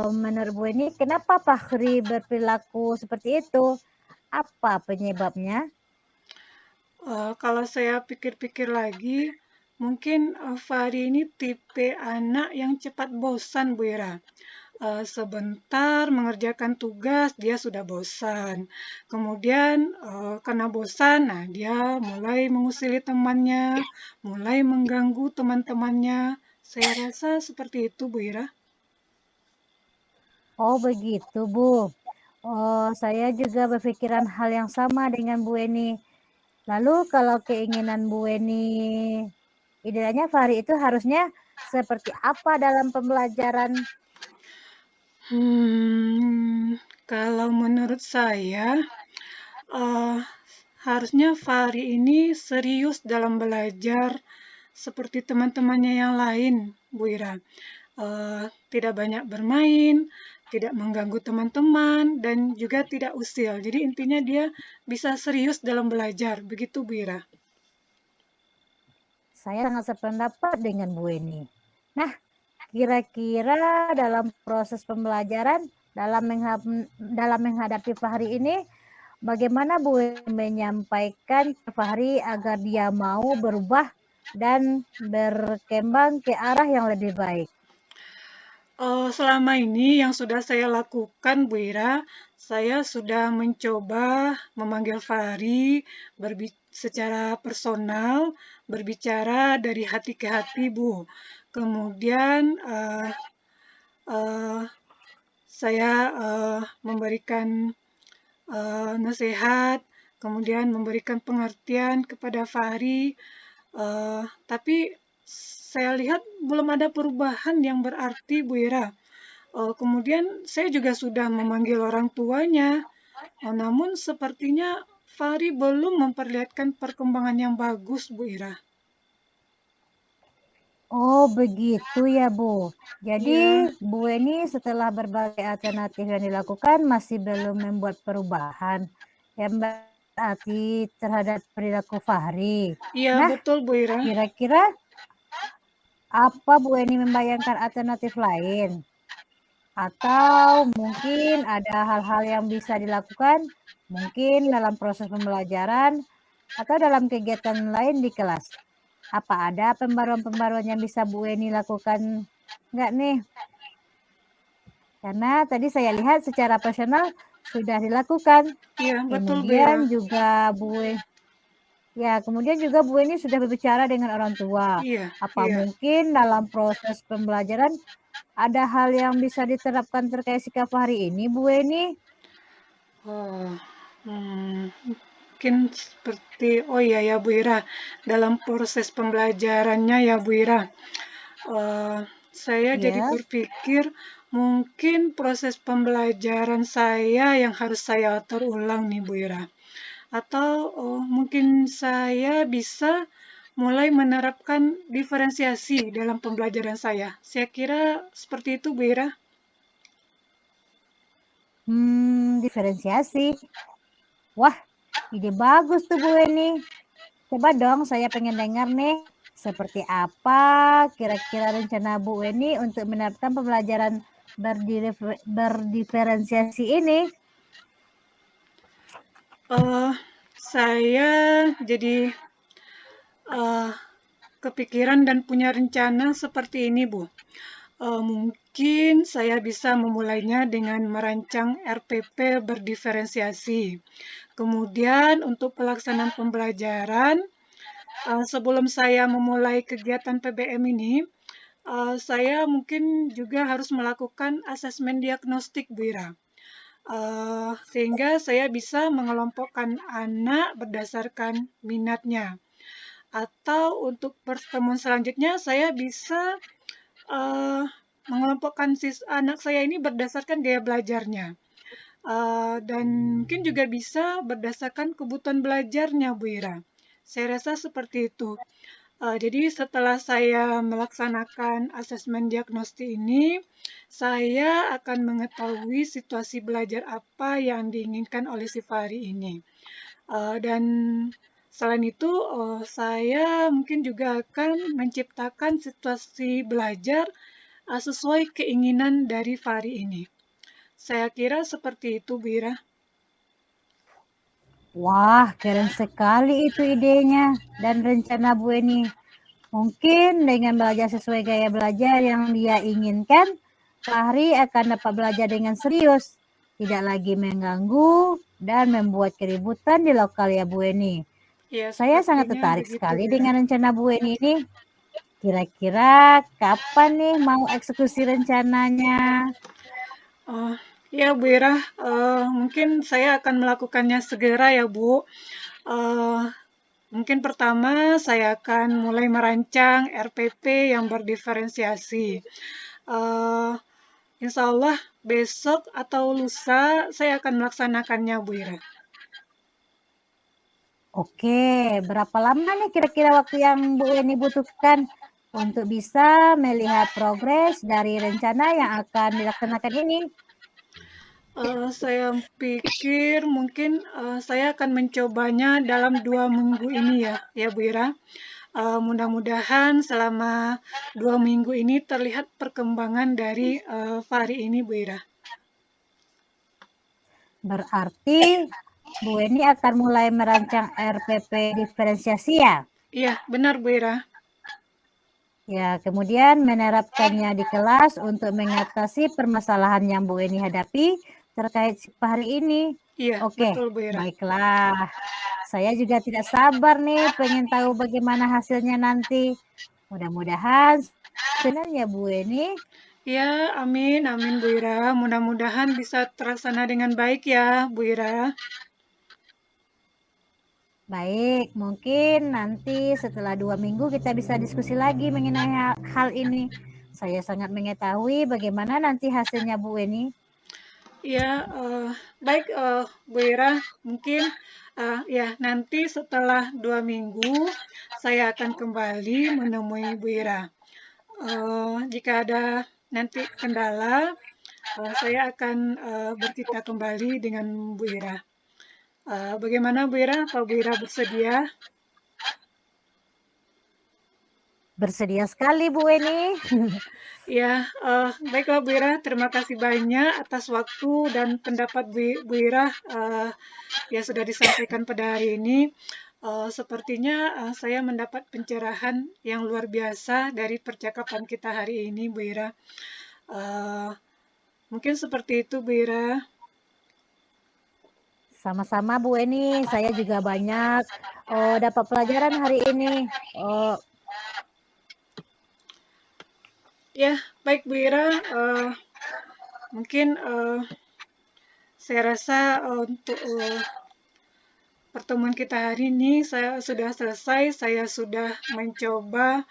menurut Bu Weni, kenapa Fahri berperilaku seperti itu? Apa penyebabnya? Kalau saya pikir-pikir lagi, mungkin Fahri ini tipe anak yang cepat bosan, Bu Ira. Sebentar mengerjakan tugas, dia sudah bosan. Kemudian karena bosan, nah dia mulai mengusili temannya, mulai mengganggu teman-temannya. Saya rasa seperti itu, Bu Ira. Oh, begitu, Bu. Oh, saya juga berpikiran hal yang sama dengan Bu Weni. Lalu kalau keinginan Bu Weni, idealnya Fahri itu harusnya seperti apa dalam pembelajaran? Kalau menurut saya, eh, harusnya Fahri ini serius dalam belajar seperti teman-temannya yang lain, Bu Ira. Tidak banyak bermain, tidak mengganggu teman-teman, dan juga tidak usil. Jadi intinya dia bisa serius dalam belajar. Begitu, Bu Ira. Saya sangat sependapat dengan Bu Weni. Nah, kira-kira dalam proses pembelajaran, dalam menghadapi Fahri ini, bagaimana Bu Weni menyampaikan ke Fahri agar dia mau berubah dan berkembang ke arah yang lebih baik? Selama ini yang sudah saya lakukan, Bu Ira, saya sudah mencoba memanggil Fahri secara personal, berbicara dari hati ke hati, Bu. Kemudian eh, saya memberikan nasihat, kemudian memberikan pengertian kepada Fahri, tapi saya lihat belum ada perubahan yang berarti, Bu Ira. Kemudian saya juga sudah memanggil orang tuanya, namun sepertinya Fahri belum memperlihatkan perkembangan yang bagus, Bu Ira. Oh, begitu ya, Bu. Jadi, Iya, Bu Weni setelah berbagai alternatif yang dilakukan masih belum membuat perubahan yang berarti terhadap perilaku Fahri. iya Nah, betul, Bu Ira. kira-kira apa Bu Weni membayangkan alternatif lain? Atau mungkin ada hal-hal yang bisa dilakukan mungkin dalam proses pembelajaran atau dalam kegiatan lain di kelas. Apa ada pembaruan-pembaruan yang bisa Bu Weni lakukan enggak nih? Karena tadi saya lihat secara personal sudah dilakukan. Iya, betul, Bu Ira. Kemudian juga Bu Weni sudah berbicara dengan orang tua. Iya, Apa iya. mungkin dalam proses pembelajaran ada hal yang bisa diterapkan terkait sikap Fahri ini, Bu Weni? Oh, mungkin seperti, oh iya ya Bu Ira, dalam proses pembelajarannya ya Bu Ira, eh, saya jadi Ya. berpikir mungkin proses pembelajaran saya yang harus saya atur ulang nih Bu Ira. Atau mungkin saya bisa mulai menerapkan diferensiasi dalam pembelajaran saya. Saya kira seperti itu Bu Ira. Diferensiasi. Wah, ide bagus tuh Bu Weni. Coba dong, saya pengen dengar nih, seperti apa kira-kira rencana Bu Weni untuk menerapkan pembelajaran berdiferensiasi ini? Saya jadi kepikiran dan punya rencana seperti ini, Bu. Mungkin saya bisa memulainya dengan merancang RPP berdiferensiasi. Kemudian untuk pelaksanaan pembelajaran, sebelum saya memulai kegiatan PBM ini, saya mungkin juga harus melakukan asesmen diagnostik, Bu Ira. Sehingga saya bisa mengelompokkan anak berdasarkan minatnya. Atau untuk pertemuan selanjutnya, saya bisa uh, mengelompokkan anak saya ini berdasarkan gaya belajarnya. Dan mungkin juga bisa berdasarkan kebutuhan belajarnya, Bu Ira. Saya rasa seperti itu. Jadi setelah saya melaksanakan asesmen diagnostik ini, saya akan mengetahui situasi belajar apa yang diinginkan oleh si Fahri ini. Dan selain itu, saya mungkin juga akan menciptakan situasi belajar sesuai keinginan dari Fahri ini. Saya kira seperti itu, Bu Ira. Wah, keren sekali itu idenya dan rencana Bu Eni. Mungkin dengan belajar sesuai gaya belajar yang dia inginkan, Fahri akan dapat belajar dengan serius, tidak lagi mengganggu dan membuat keributan di lokal ya Bu Eni. Ya, Saya sangat sepertinya tertarik begitu, sekali Bu Ira. dengan rencana Bu Eni ini. Kira-kira kapan nih mau eksekusi rencananya? Oh, ya, Bu Ira, mungkin saya akan melakukannya segera ya, Bu. Eh, Mungkin pertama saya akan mulai merancang RPP yang berdiferensiasi. Eh, Insya Allah besok atau lusa saya akan melaksanakannya, Bu Ira. Oke, berapa lama nih kira-kira waktu yang Bu Eni butuhkan untuk bisa melihat progres dari rencana yang akan dilaksanakan ini? Saya pikir mungkin saya akan mencobanya dalam 2 minggu ini ya Bu Ira. Mudah-mudahan selama 2 minggu ini terlihat perkembangan dari Fahri ini, Bu Ira. Berarti Bu Eni akan mulai merancang RPP diferensiasi ya? Iya, benar Bu Ira. Ya, kemudian menerapkannya di kelas untuk mengatasi permasalahan yang Bu Eni hadapi terkait hari ini. Iya, Oke, betul Bu Ira. baiklah. Saya juga tidak sabar nih pengen tahu bagaimana hasilnya nanti. Mudah-mudahan sebenarnya Bu Eni. Ya, amin, amin Bu Ira. Mudah-mudahan bisa terlaksana dengan baik ya Bu Ira. Baik, mungkin nanti setelah 2 minggu kita bisa diskusi lagi mengenai hal ini. Saya sangat mengetahui bagaimana nanti hasilnya Bu Eni. Ya, baik Bu Ira. Mungkin ya nanti setelah 2 minggu saya akan kembali menemui Bu Ira. Jika ada nanti kendala, saya akan bercerita kembali dengan Bu Ira. Bagaimana Bu Ira? Apa Bu Ira bersedia? Bersedia sekali Bu Eni. Ya, baiklah Bu Ira. Terima kasih banyak atas waktu dan pendapat Bu Ira yang sudah disampaikan pada hari ini. Sepertinya saya mendapat pencerahan yang luar biasa dari percakapan kita hari ini, Bu Ira. Mungkin seperti itu, Bu Ira. Sama-sama Bu Eni, saya juga banyak dapat pelajaran hari ini. Ya, baik Bu Ira. Mungkin saya rasa untuk pertemuan kita hari ini saya sudah selesai. Saya sudah mencoba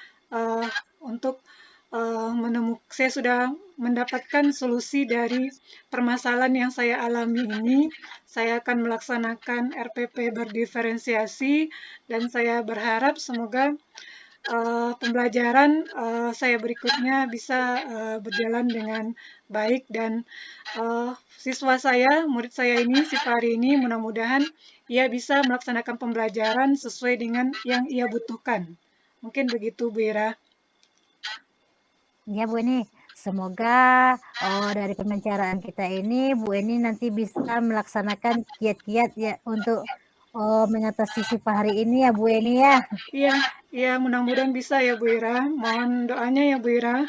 untuk saya sudah mendapatkan solusi dari permasalahan yang saya alami ini. Saya akan melaksanakan RPP berdiferensiasi dan saya berharap semoga pembelajaran saya berikutnya bisa berjalan dengan baik dan siswa saya, murid saya ini, si Fahri ini mudah-mudahan ia bisa melaksanakan pembelajaran sesuai dengan yang ia butuhkan. Mungkin begitu, Bu Ira. Ya Bu Eni, semoga dari pembicaraan kita ini Bu Eni nanti bisa melaksanakan kiat-kiat ya untuk mengatasi si Fahri ini ya Bu Eni ya. Iya, iya mudah-mudahan bisa ya Bu Ira. Mohon doanya ya Bu Ira.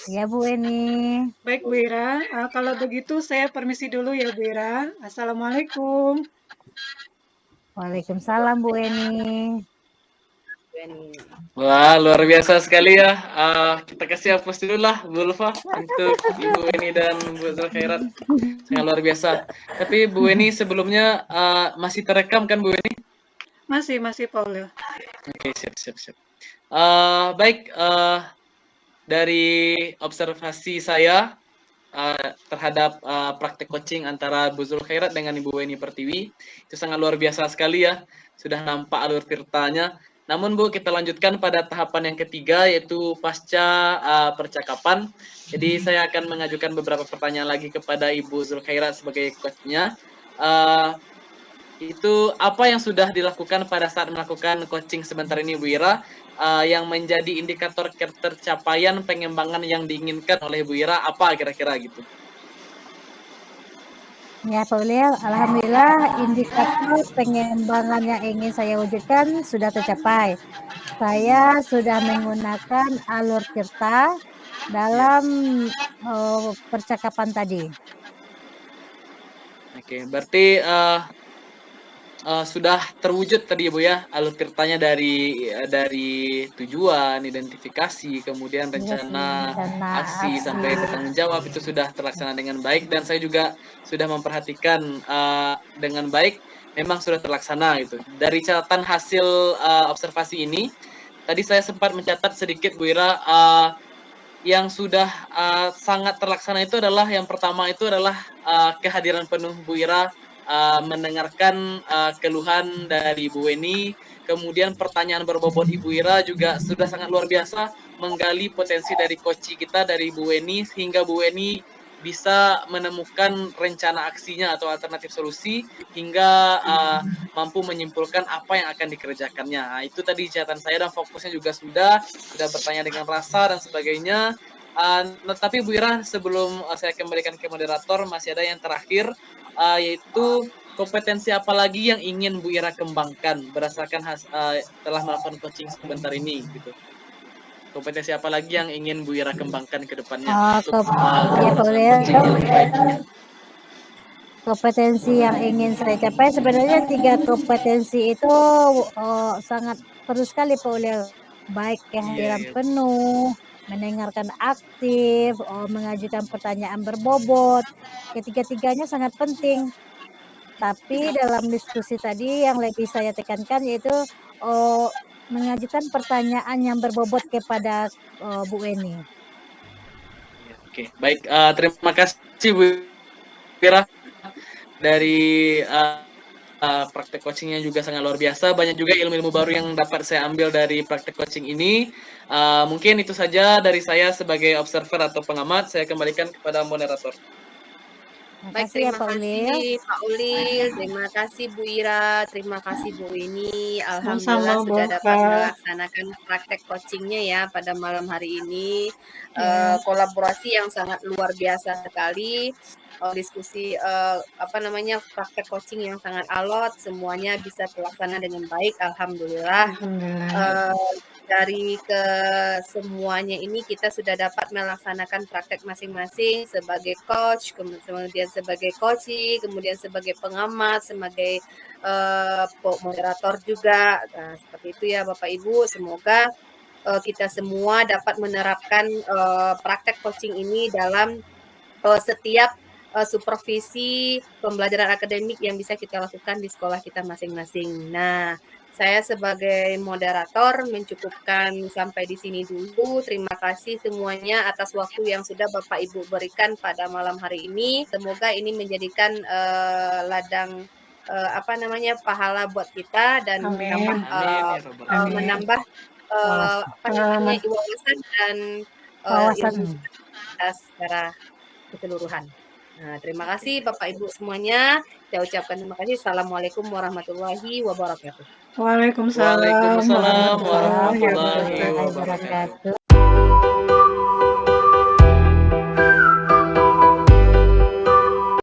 Ya Bu Eni. Baik Bu Ira, kalau begitu saya permisi dulu ya Bu Ira. Assalamualaikum. Waalaikumsalam Bu Eni. Wah, luar biasa sekali ya. Kita kasih hapus dulu lah, Bu Ulfa, untuk Ibu Eni dan Bu Zulkhairat. Sangat luar biasa. Tapi Bu Eni sebelumnya masih terekam kan Bu Eni? Masih Paul. Oke, siap. Baik, dari observasi saya terhadap praktek coaching antara Bu Zulkhairat dengan Ibu Weni Pertiwi, itu sangat luar biasa sekali ya. Sudah nampak alur tirtanya. Namun Bu, kita lanjutkan pada tahapan yang ketiga, yaitu pasca percakapan. Jadi saya akan mengajukan beberapa pertanyaan lagi kepada Ibu Zulkhairat sebagai coachnya. Itu apa yang sudah dilakukan pada saat melakukan coaching sebentar ini Bu Ira, yang menjadi indikator tercapaian pengembangan yang diinginkan oleh Bu Ira, apa kira-kira gitu? Ya Pak Ulil, alhamdulillah indikator pengembangan yang ingin saya wujudkan sudah tercapai. Saya sudah menggunakan alur cerita dalam percakapan tadi. Oke, berarti sudah terwujud tadi Bu ya, alur ceritanya dari tujuan, identifikasi, kemudian rencana aksi sampai bertanggung jawab itu sudah terlaksana dengan baik, dan saya juga sudah memperhatikan dengan baik, memang sudah terlaksana gitu. Dari catatan hasil observasi ini, tadi saya sempat mencatat sedikit Bu Ira, yang sudah sangat terlaksana itu adalah yang pertama itu adalah kehadiran penuh Bu Ira, mendengarkan keluhan dari Bu Weni, kemudian pertanyaan berbobot Ibu Ira juga sudah sangat luar biasa menggali potensi dari coach kita, dari Bu Weni, sehingga Bu Weni bisa menemukan rencana aksinya atau alternatif solusi hingga mampu menyimpulkan apa yang akan dikerjakannya. Nah, itu tadi catatan saya, dan fokusnya juga sudah bertanya dengan rasa dan sebagainya. Tapi Bu Ira, sebelum saya kembalikan ke moderator, masih ada yang terakhir, yaitu kompetensi apa lagi yang ingin Bu Ira kembangkan berdasarkan telah melakukan coaching sebentar ini gitu. Kompetensi apa lagi yang ingin Bu Ira kembangkan ke depannya untuk coaching yang lebih baik? Kompetensi yang ingin saya capai sebenarnya 3 kompetensi itu sangat perlu sekali Pak Ulil. Baik kehadiran penuh, mendengarkan aktif, mengajukan pertanyaan berbobot. Ketiga-tiganya sangat penting. Tapi dalam diskusi tadi yang lebih saya tekankan yaitu mengajukan pertanyaan yang berbobot kepada Bu Weni. Oke, baik. Terima kasih Bu Ira. Dari praktek coachingnya juga sangat luar biasa. Banyak juga ilmu-ilmu baru yang dapat saya ambil dari praktek coaching ini. Mungkin itu saja dari saya sebagai observer atau pengamat. Saya kembalikan kepada moderator. Baik, terima kasih Pak Ulil, terima kasih Bu Ira, terima kasih Bu Weni. Alhamdulillah sudah dapat melaksanakan praktek coachingnya ya pada malam hari ini. Kolaborasi yang sangat luar biasa sekali. Diskusi praktek coaching yang sangat alot, semuanya bisa terlaksana dengan baik. Alhamdulillah. Dari kesemuanya ini kita sudah dapat melaksanakan praktek masing-masing sebagai coach, kemudian sebagai coaching, kemudian sebagai pengamat, sebagai moderator juga. Nah, seperti itu ya Bapak Ibu. Semoga kita semua dapat menerapkan praktek coaching ini dalam setiap supervisi pembelajaran akademik yang bisa kita lakukan di sekolah kita masing-masing. Nah, saya sebagai moderator mencukupkan sampai di sini dulu. Terima kasih semuanya atas waktu yang sudah Bapak Ibu berikan pada malam hari ini. Semoga ini menjadikan ladang pahala buat kita dan menambah wawasan dan Wawasan. ilmu kita secara keseluruhan. Nah, terima kasih Bapak Ibu semuanya. Saya ucapkan terima kasih. Assalamualaikum warahmatullahi wabarakatuh. Waalaikumsalam Waalaikumsalam warahmatullahi warahmatullahi wabarakatuh. wabarakatuh.